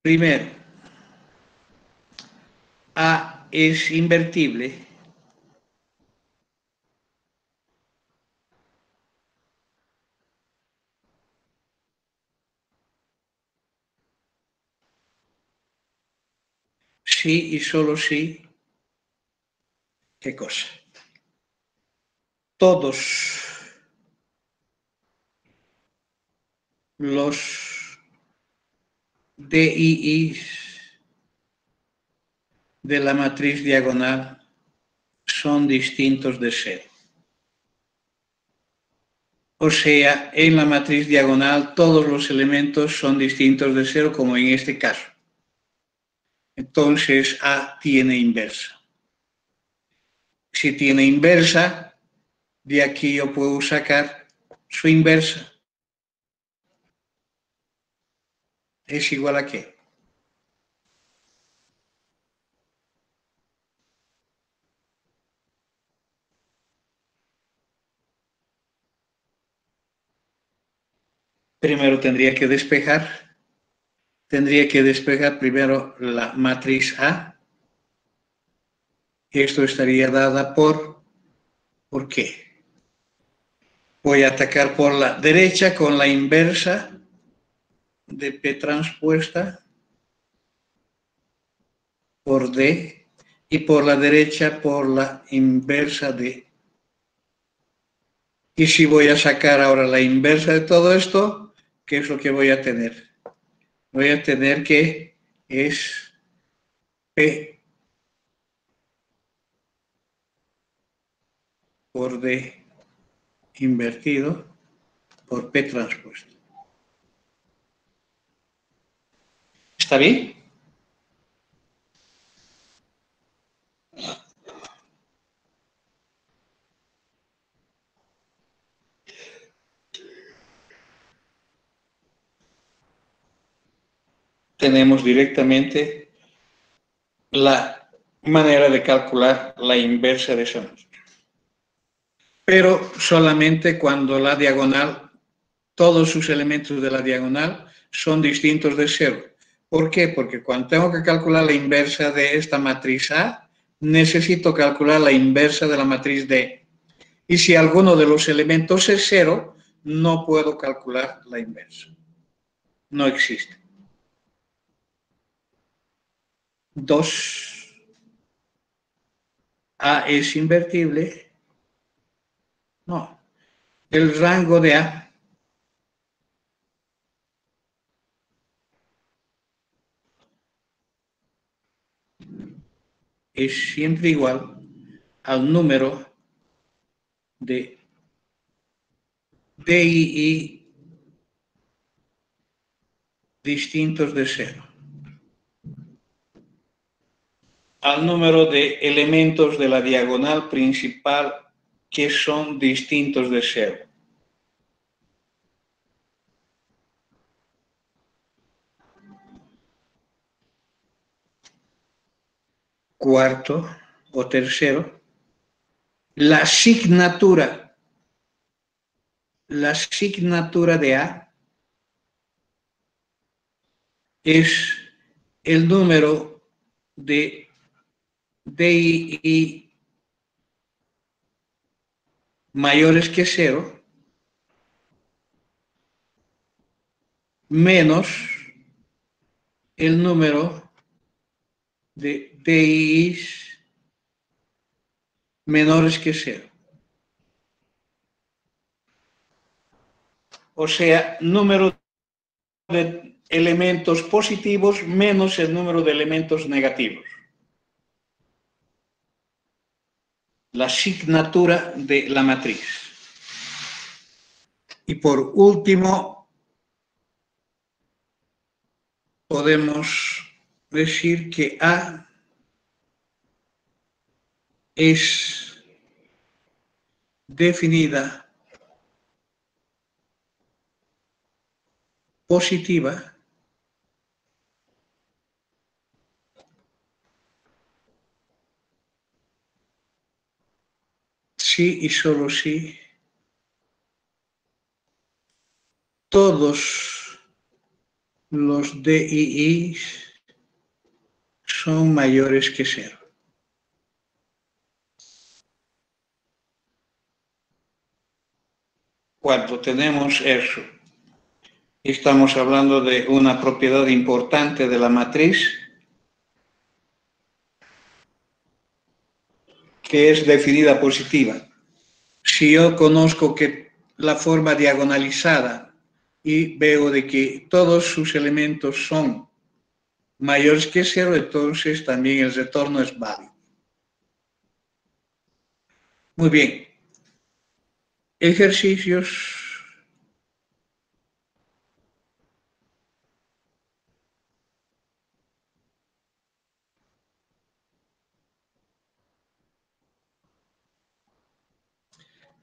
Primero, A es invertible si y solo si, ¿qué cosa? Todos los DII de la matriz diagonal son distintos de cero. O sea, en la matriz diagonal todos los elementos son distintos de cero, como en este caso. Entonces A tiene inversa. Si tiene inversa, de aquí yo puedo sacar su inversa. ¿Es igual a qué? Primero tendría que despejar primero la matriz A. Esto estaría dada ¿por qué? Voy a atacar por la derecha con la inversa de P transpuesta por D y por la derecha por la inversa de. Y si voy a sacar ahora la inversa de todo esto, ¿qué es lo que voy a tener? Voy a tener que es P por D invertido por P transpuesto. ¿Está bien? Tenemos directamente la manera de calcular la inversa de esa matriz. Pero solamente cuando la diagonal, todos sus elementos de la diagonal son distintos de cero. ¿Por qué? Porque cuando tengo que calcular la inversa de esta matriz A, necesito calcular la inversa de la matriz D. Y si alguno de los elementos es cero, no puedo calcular la inversa. No existe. 2. A es invertible. No. El rango de A es siempre igual al número de DII distintos de cero, al número de elementos de la diagonal principal que son distintos de cero. Cuarto o tercero, la asignatura de A es el número de DII mayores que cero menos el número de DII menores que cero. O sea, número de elementos positivos menos el número de elementos negativos. La asignatura de la matriz. Y por último, podemos decir que A es definida positiva si y solo si todos los DII son mayores que cero. Cuando tenemos eso, estamos hablando de una propiedad importante de la matriz que es definida positiva. Si yo conozco que la forma diagonalizada y veo de que todos sus elementos son mayores que 0, entonces también el retorno es válido. Muy bien. Ejercicios.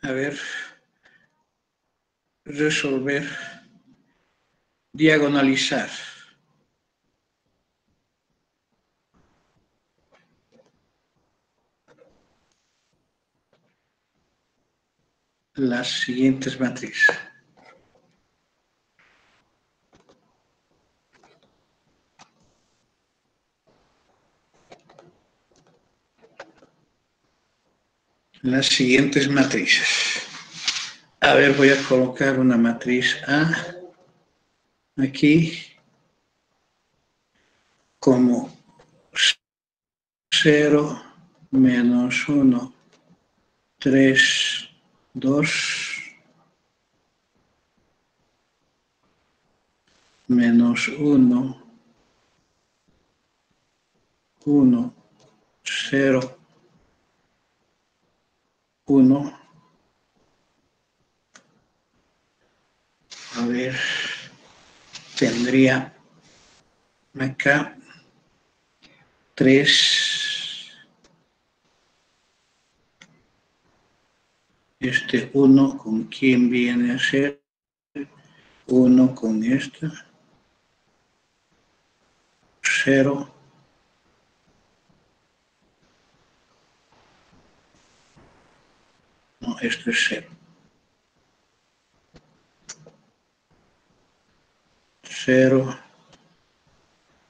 A ver, resolver, diagonalizar. Las siguientes matrices. Las siguientes matrices. A ver, voy a colocar una matriz A aquí como 0, menos 1, 3, 2, menos 1, 1, 0, 1. A ver, tendría acá 3, este 1 con quién viene a ser 1 con esta, 0, no, esto es 0, 0,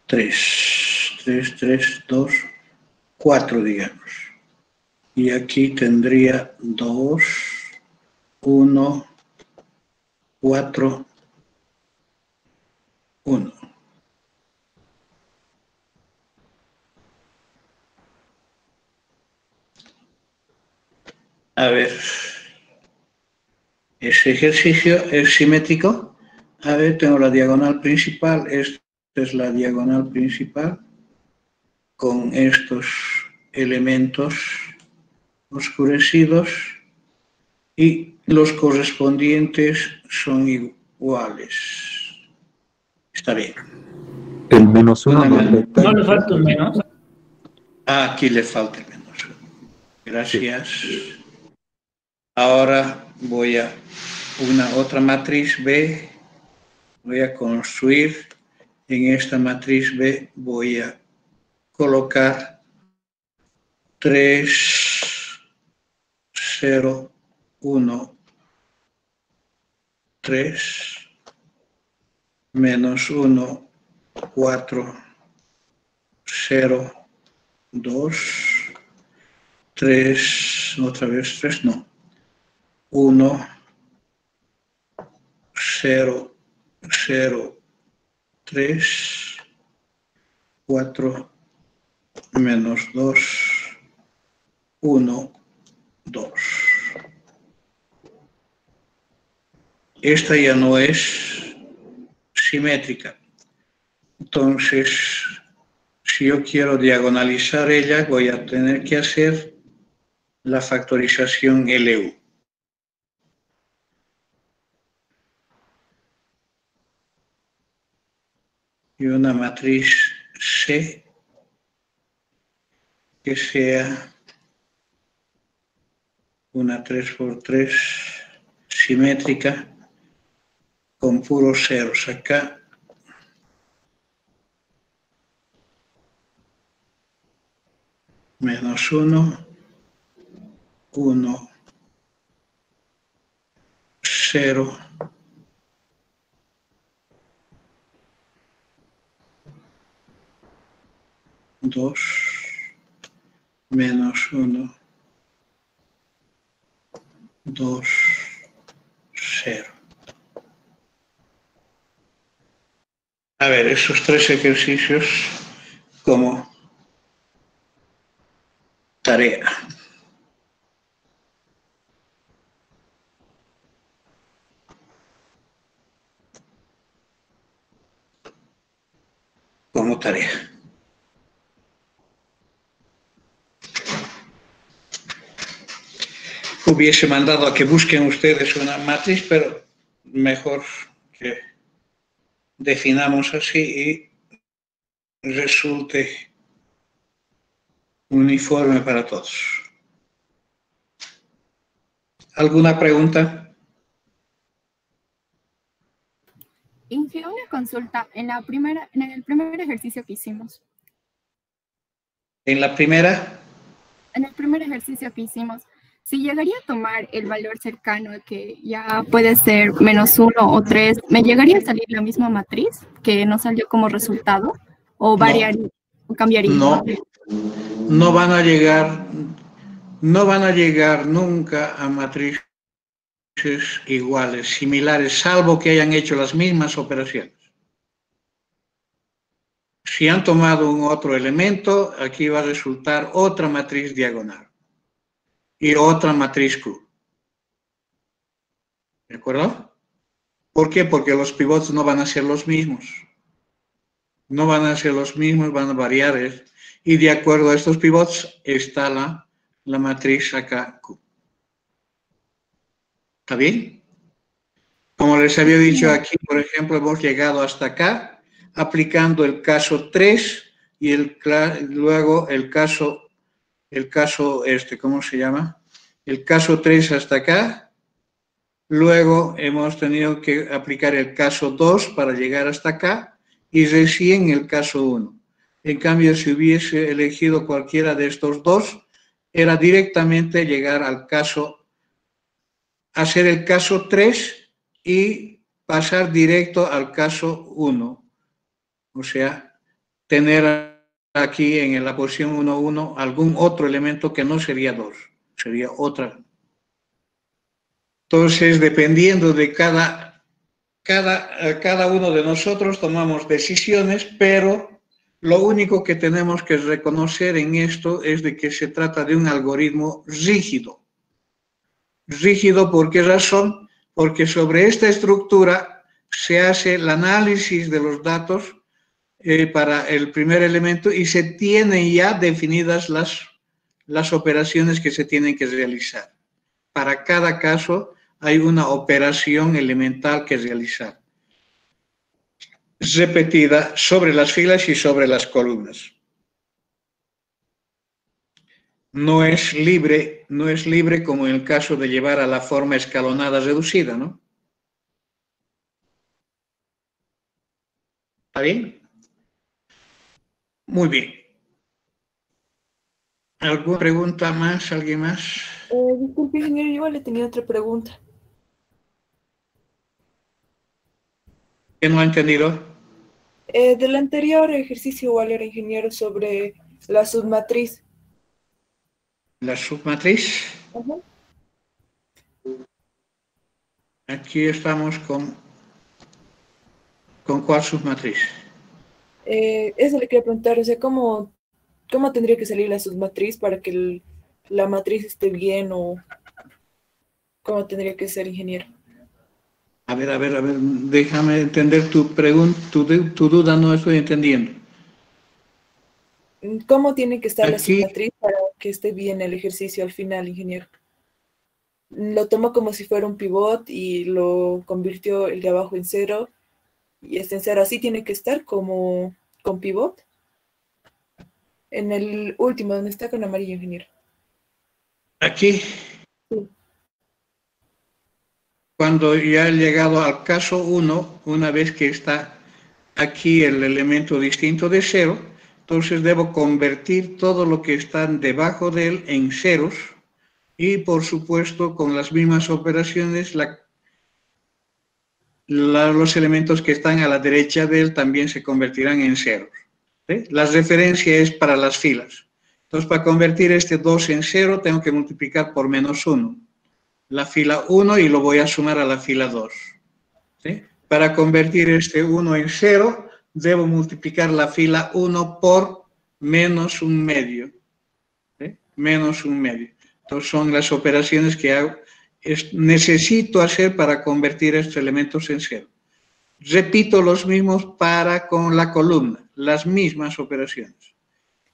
3, 3, 3, 2, 4, digamos. Y aquí tendría 2, 1, 4, 1. A ver, ese ejercicio es simétrico. A ver, tengo la diagonal principal, esta es la diagonal principal, con estos elementos oscurecidos y los correspondientes son iguales. Está bien. El menos 1 Una no más. afecta. ¿No le falta un menos? Ah, aquí le falta el menos 1. Gracias. Sí. Ahora voy a una otra matriz B. Voy a construir. En esta matriz B voy a colocar 3, 0, 1, 3, menos 1, 4, 0, 2, 3, otra vez 3, no, 1, 0, 0, 3, 4, menos 2, 1, 2. Esta ya no es simétrica. Entonces, si yo quiero diagonalizar ella, voy a tener que hacer la factorización LU. Y una matriz C que sea una 3×3 simétrica con puros ceros acá. Menos 1, 1, 0, 2, menos 1, 2, 0. A ver, esos tres ejercicios como tarea. como tarea. Hubiese mandado a que busquen ustedes una matriz, pero mejor que definamos así y resulte uniforme para todos. ¿Alguna pregunta? Inge, una consulta. En el primer ejercicio que hicimos. En el primer ejercicio que hicimos, si llegaría a tomar el valor cercano, que ya puede ser -1 o 3, ¿me llegaría a salir la misma matriz que nos salió como resultado? ¿O variaría, o cambiaría? No van a llegar nunca a matrices iguales, similares, salvo que hayan hecho las mismas operaciones. Si han tomado un otro elemento, aquí va a resultar otra matriz diagonal y otra matriz Q. ¿De acuerdo? ¿Por qué? Porque los pivots no van a ser los mismos. No van a ser los mismos, van a variar. Y de acuerdo a estos pivots está la matriz acá Q. ¿Está bien? Como les había dicho aquí, por ejemplo, hemos llegado hasta acá, aplicando el caso 3 y luego el caso, ¿cómo se llama? El caso 3 hasta acá. Luego hemos tenido que aplicar el caso 2 para llegar hasta acá y recién el caso 1. En cambio, si hubiese elegido cualquiera de estos dos, era directamente llegar al caso, hacer el caso 3 y pasar directo al caso 1. O sea, tener aquí en la posición 1, 1 algún otro elemento que no sería 2, sería otra. Entonces, dependiendo de cada uno de nosotros tomamos decisiones, pero lo único que tenemos que reconocer en esto es de que se trata de un algoritmo rígido. Rígido, ¿por qué razón? Porque sobre esta estructura se hace el análisis de los datos para el primer elemento y se tienen ya definidas las operaciones que se tienen que realizar. Para cada caso hay una operación elemental que realizar, repetida sobre las filas y sobre las columnas. No es libre como en el caso de llevar a la forma escalonada reducida, ¿no? ¿Está bien? Muy bien. ¿Alguna pregunta más? ¿Alguien más? Disculpe, ingeniero, yo igual le tenía otra pregunta. ¿Qué no ha entendido? Del anterior ejercicio igual era, ingeniero, sobre la submatriz. La submatriz. Ajá. Aquí estamos con ¿cuál submatriz? Eso le quería preguntar, o sea, ¿cómo tendría que salir la submatriz para que la matriz esté bien, o cómo tendría que ser, ingeniero? A ver, déjame entender tu pregunta, tu duda no estoy entendiendo. ¿Cómo tiene que estar la Aquí, submatriz para que esté bien el ejercicio al final, ingeniero? Lo tomó como si fuera un pivot y lo convirtió el de abajo en 0 y este en 0. Así tiene que estar como con pivot. En el último, donde está con amarillo, ingeniero. aquí, Sí. cuando ya he llegado al caso 1, una vez que está aquí el elemento distinto de 0, entonces debo convertir todo lo que está debajo de él en ceros y, por supuesto, con las mismas operaciones, los elementos que están a la derecha de él también se convertirán en ceros. ¿Sí? La referencia es para las filas. Entonces, para convertir este 2 en 0, tengo que multiplicar por -1. La fila 1 y lo voy a sumar a la fila 2. ¿Sí? Para convertir este 1 en 0, debo multiplicar la fila 1 por -1/2. ¿Sí? -1/2. Entonces, son las operaciones que necesito hacer para convertir estos elementos en 0. repito los mismos para con la columna, las mismas operaciones.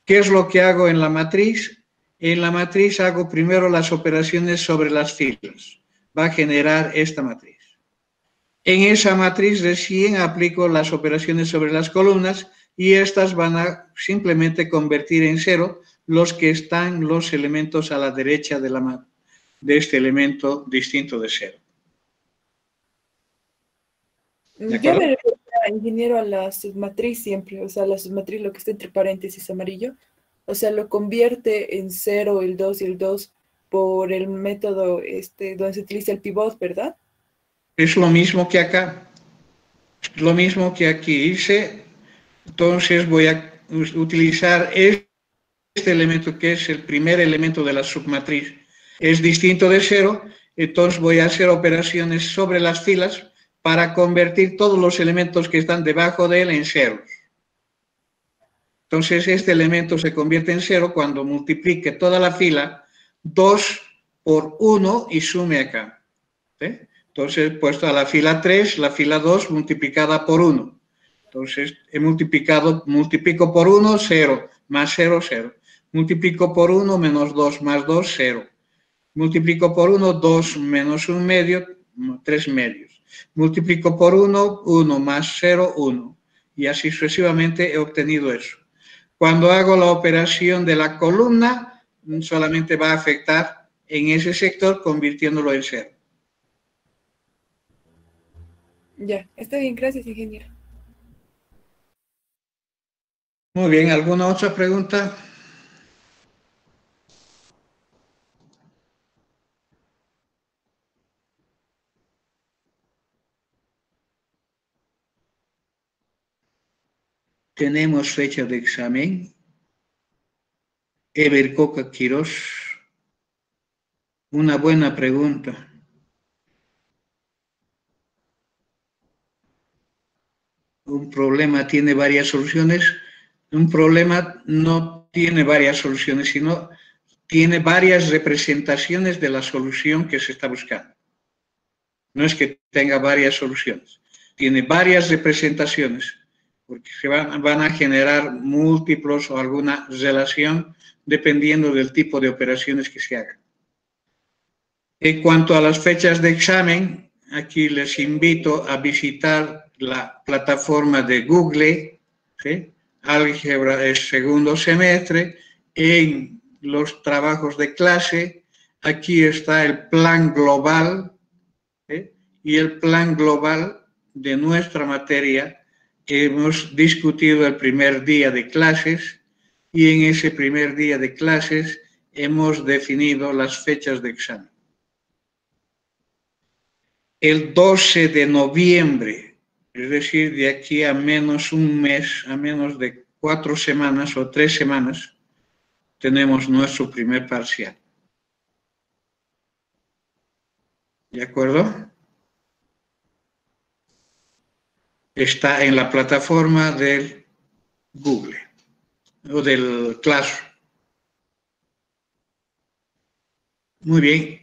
¿Qué es lo que hago en la matriz? En la matriz hago primero las operaciones sobre las filas. Va a generar esta matriz. En esa matriz recién aplico las operaciones sobre las columnas y estas van a simplemente convertir en cero los que están los elementos a la derecha de este elemento distinto de cero. Yo me refiero, ingeniero, a la submatriz siempre, o sea, la submatriz, lo que está entre paréntesis amarillo, o sea, lo convierte en 0, el 2 y el 2 por el método donde se utiliza el pivot, ¿verdad? Es lo mismo que acá, lo mismo que aquí hice. Entonces voy a utilizar este elemento que es el primer elemento de la submatriz. Es distinto de 0, entonces voy a hacer operaciones sobre las filas para convertir todos los elementos que están debajo de él en ceros. Entonces este elemento se convierte en 0 cuando multiplique toda la fila 2 por 1 y sume acá. ¿Sí? Entonces he puesto a la fila 3, la fila 2 multiplicada por 1. Entonces he multiplico por 1, 0, más 0, 0. Multiplico por 1, menos 2, más 2, 0. Multiplico por 1, 2 menos 1 medio, 3 medios. Multiplico por 1, 1 más 0, 1. Y así sucesivamente he obtenido eso. Cuando hago la operación de la columna, solamente va a afectar en ese sector convirtiéndolo en 0. Ya, está bien, gracias, ingeniero. Muy bien, ¿alguna otra pregunta? Tenemos fecha de examen. Eber Coca Quirós. Una buena pregunta. Un problema tiene varias soluciones. Un problema no tiene varias soluciones, sino tiene varias representaciones de la solución que se está buscando. No es que tenga varias soluciones. Tiene varias representaciones, porque se van a generar múltiplos o alguna relación dependiendo del tipo de operaciones que se hagan. En cuanto a las fechas de examen, aquí les invito a visitar la plataforma de Google, ¿sí? Álgebra es segundo semestre. En los trabajos de clase, aquí está el plan global, ¿sí? Y el plan global de nuestra materia hemos discutido el primer día de clases y en ese primer día de clases hemos definido las fechas de examen. El 12 de noviembre, es decir, de aquí a menos un mes, a menos de 4 semanas o 3 semanas, tenemos nuestro primer parcial. ¿De acuerdo? Está en la plataforma del Google o del Classroom. Muy bien.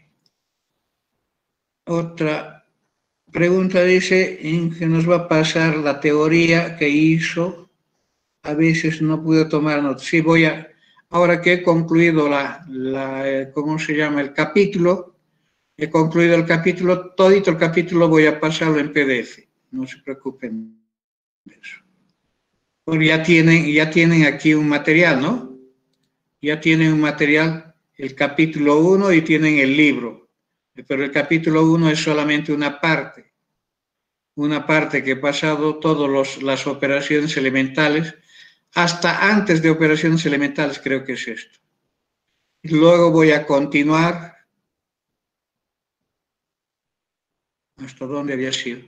Otra pregunta dice, que nos va a pasar la teoría que hizo. A veces no pude tomar notas. Sí, ahora que he concluido ¿cómo se llama? El capítulo, he concluido el capítulo, todito el capítulo voy a pasarlo en PDF. No se preocupen de eso. Porque ya tienen aquí un material, ¿no? Ya tienen un material, el capítulo 1 y tienen el libro. Pero el capítulo 1 es solamente una parte que he pasado todas las operaciones elementales, hasta antes de operaciones elementales creo que es esto. Y luego voy a continuar. ¿Hasta dónde había sido?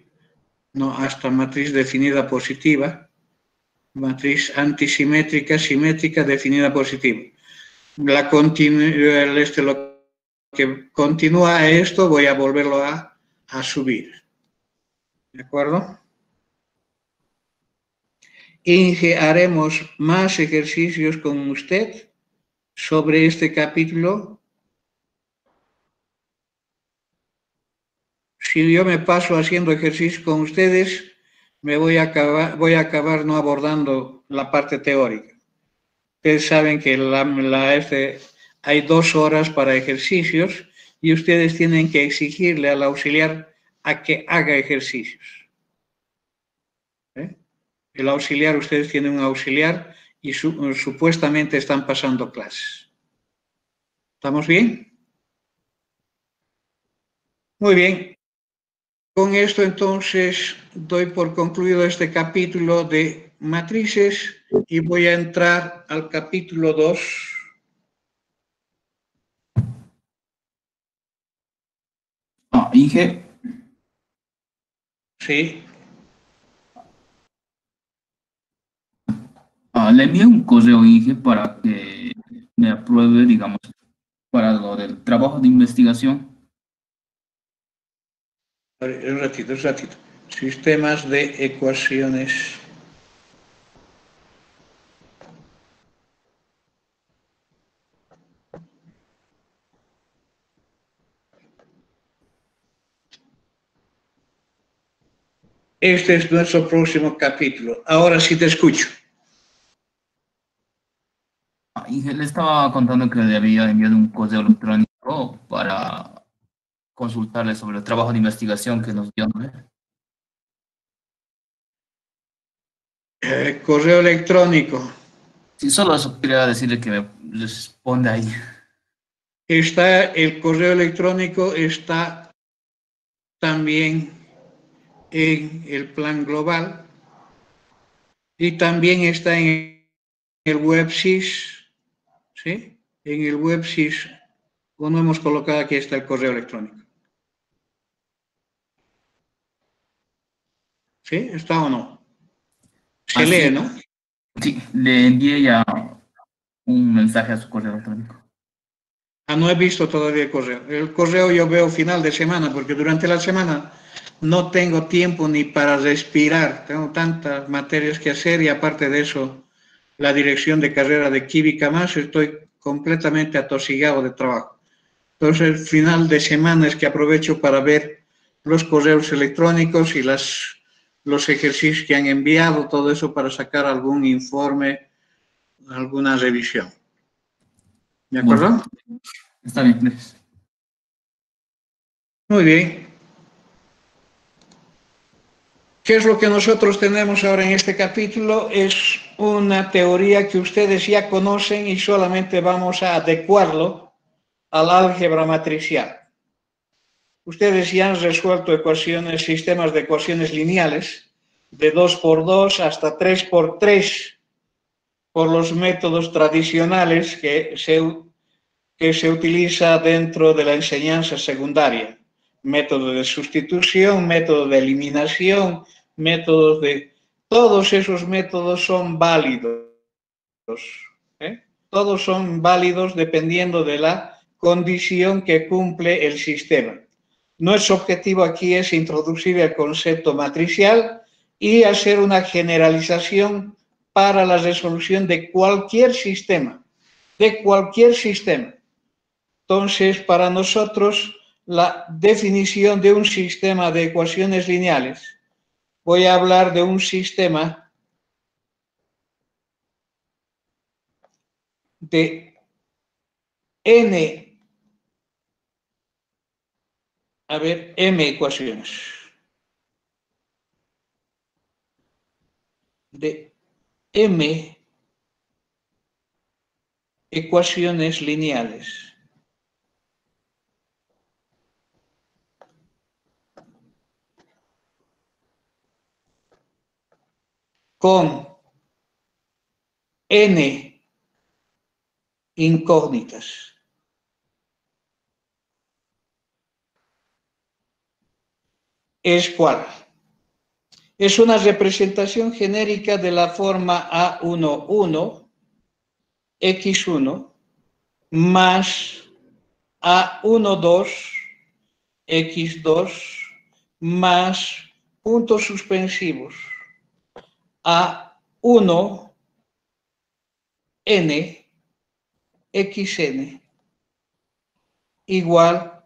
No, hasta matriz definida positiva, matriz antisimétrica, simétrica, definida positiva. Lo que continúa esto voy a volverlo a subir. ¿De acuerdo? Inge, haremos más ejercicios con usted sobre este capítulo. Si yo me paso haciendo ejercicios con ustedes, voy a acabar no abordando la parte teórica. Ustedes saben que hay 2 horas para ejercicios y ustedes tienen que exigirle al auxiliar a que haga ejercicios. El auxiliar, ustedes tienen un auxiliar y supuestamente están pasando clases. ¿Estamos bien? Muy bien. Con esto entonces doy por concluido este capítulo de matrices y voy a entrar al capítulo 2. Inge, Sí. le envié un correo, Inge, para que me apruebe, digamos, para lo del trabajo de investigación. A ver, un ratito. Sistemas de ecuaciones. Este es nuestro próximo capítulo. Ahora sí te escucho. Inge, le estaba contando que le había enviado un correo electrónico para consultarle sobre el trabajo de investigación que nos dio, ¿no? Correo electrónico. Sí, solo eso quería decirle que me responda ahí. El correo electrónico está también en el plan global y también está en el WebSys, ¿sí? En el WebSys, como hemos colocado aquí, está el correo electrónico. ¿Sí? ¿Está o no? Se lee, ¿no? Sí, le envié ya un mensaje a su correo electrónico. No he visto todavía el correo. El correo yo veo final de semana, porque durante la semana no tengo tiempo ni para respirar. Tengo tantas materias que hacer y aparte de eso, la dirección de carrera de química más, estoy completamente atosigado de trabajo. Entonces, el final de semana es que aprovecho para ver los correos electrónicos y los ejercicios que han enviado, todo eso para sacar algún informe, alguna revisión. ¿De acuerdo? Bueno, está bien, gracias. Muy bien. ¿Qué es lo que nosotros tenemos ahora en este capítulo? Es una teoría que ustedes ya conocen y solamente vamos a adecuarlo al álgebra matricial. Ustedes ya han resuelto sistemas de ecuaciones lineales de 2 por 2 hasta 3 por 3 por los métodos tradicionales que se utiliza dentro de la enseñanza secundaria. Método de sustitución, método de eliminación, todos esos métodos son válidos. Todos son válidos dependiendo de la condición que cumple el sistema. Nuestro objetivo aquí es introducir el concepto matricial y hacer una generalización para la resolución de cualquier sistema. Entonces, para nosotros, la definición de un sistema de ecuaciones lineales, voy a hablar de un sistema de m ecuaciones. De m ecuaciones lineales. Con n incógnitas. ¿Es cuál? Es una representación genérica de la forma A11, X1, más A12, X2, más puntos suspensivos A1, N, XN, igual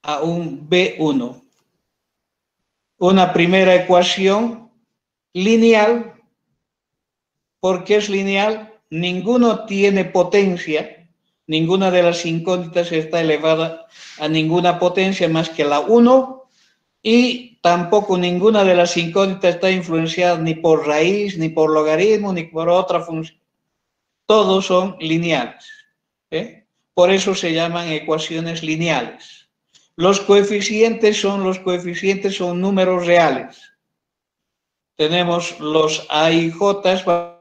a un B1. Una primera ecuación lineal. ¿Por qué es lineal? Ninguno tiene potencia, ninguna de las incógnitas está elevada a ninguna potencia más que la 1, y tampoco ninguna de las incógnitas está influenciada ni por raíz, ni por logaritmo, ni por otra función. Todos son lineales. Por eso se llaman ecuaciones lineales. Los coeficientes son números reales. Tenemos los A y J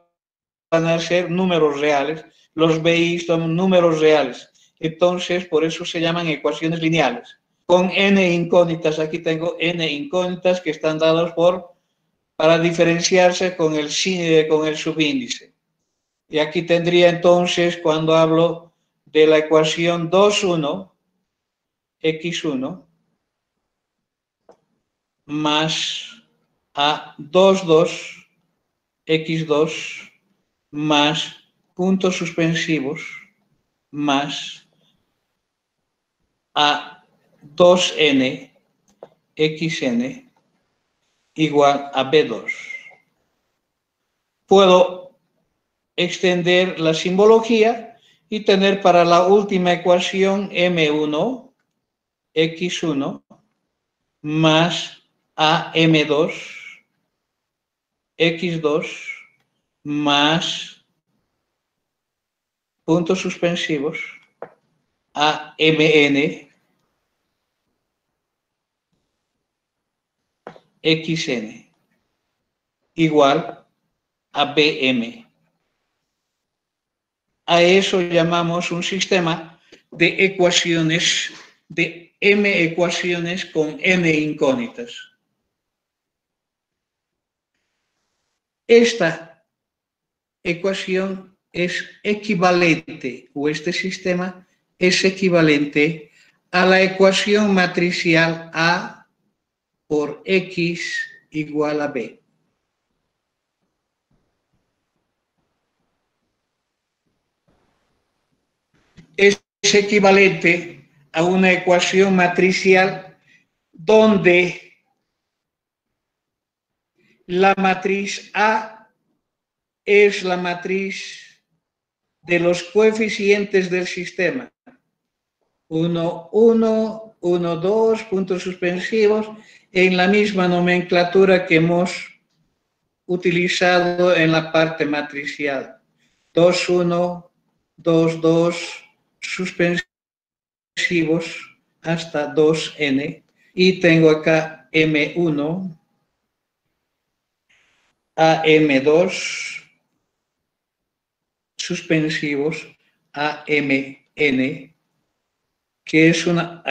van a ser números reales, los B y son números reales. Entonces, por eso se llaman ecuaciones lineales. Con n incógnitas, aquí tengo n incógnitas que están dadas para diferenciarse con el subíndice. Y aquí tendría entonces, cuando hablo de la ecuación 2,1, x1, más A2,2, x2, más puntos suspensivos, más A2n, xn, igual a B2. Puedo extender la simbología y tener para la última ecuación M1, x1, más AM2, x2, más puntos suspensivos, AMN, xn, igual a BM. A eso llamamos un sistema de ecuaciones, de M ecuaciones con n incógnitas. Esta ecuación es equivalente, o este sistema es equivalente a la ecuación matricial A por X igual a B. Es equivalente a una ecuación matricial donde la matriz A es la matriz de los coeficientes del sistema. 1, 1, 1, 2, puntos suspensivos, en la misma nomenclatura que hemos utilizado en la parte matricial. 2, 1, 2, 2, suspensivos hasta 2n, y tengo acá M1, AM2, suspensivos, AMN, que es una,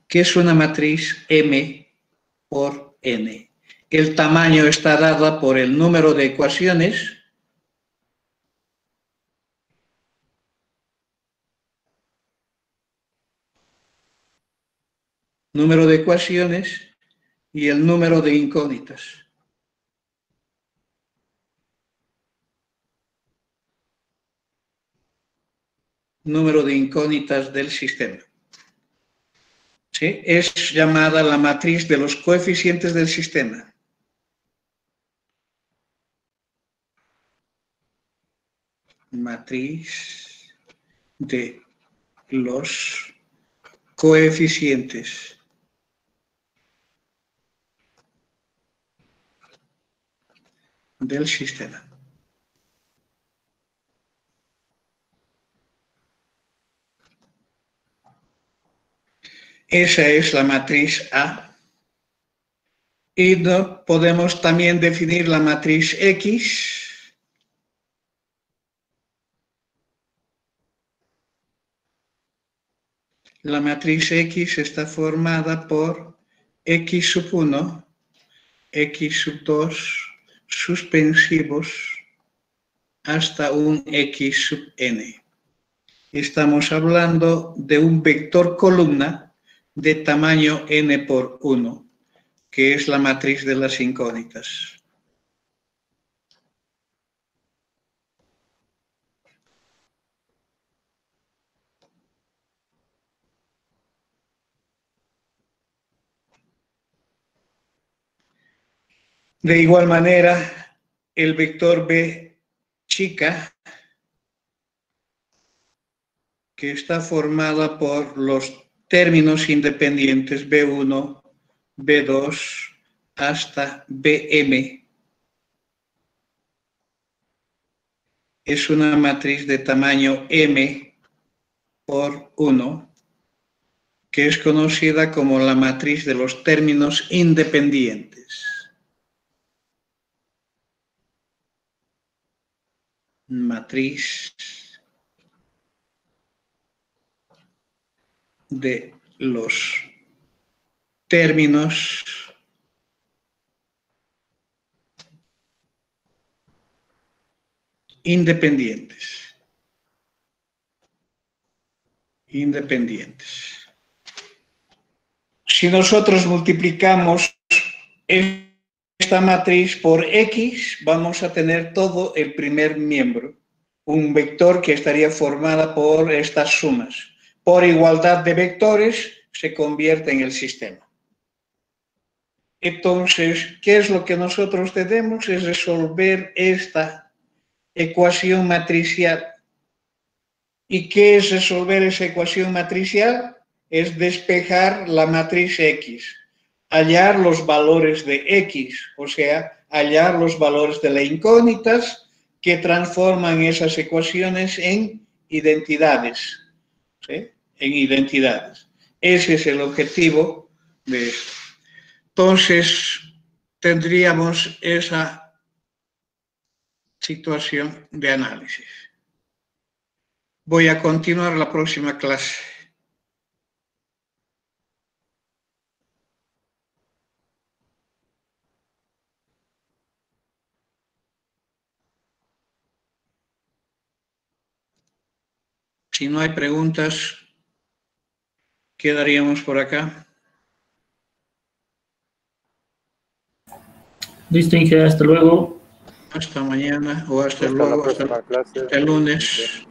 que es una matriz M por N. El tamaño está dado por el número de ecuaciones y el número de incógnitas. Número de incógnitas del sistema. ¿Sí? Es llamada la matriz de los coeficientes del sistema. Matriz de los coeficientes del sistema. Esa es la matriz A. Y podemos también definir la matriz X. La matriz X está formada por X sub 1, X sub 2, suspensivos, hasta un X sub n. Estamos hablando de un vector columna de tamaño n por 1, que es la matriz de las incógnitas. De igual manera, el vector B chica, que está formada por los términos independientes B1, B2 hasta Bm, es una matriz de tamaño M por 1, que es conocida como la matriz de los términos independientes. Matriz de los términos independientes. Si nosotros multiplicamos esta matriz por X, vamos a tener todo el primer miembro, un vector que estaría formada por estas sumas. Por igualdad de vectores, se convierte en el sistema. Entonces, ¿qué es lo que nosotros tenemos? Es resolver esta ecuación matricial. ¿Y qué es resolver esa ecuación matricial? Es despejar la matriz X, hallar los valores de X, o sea, hallar los valores de las incógnitas que transforman esas ecuaciones en identidades. ¿Sí? En identidades. Ese es el objetivo de esto. Entonces, tendríamos esa situación de análisis. Voy a continuar la próxima clase. Si no hay preguntas, quedaríamos por acá. Listo, Inge, hasta luego. Hasta mañana o hasta luego, hasta el lunes.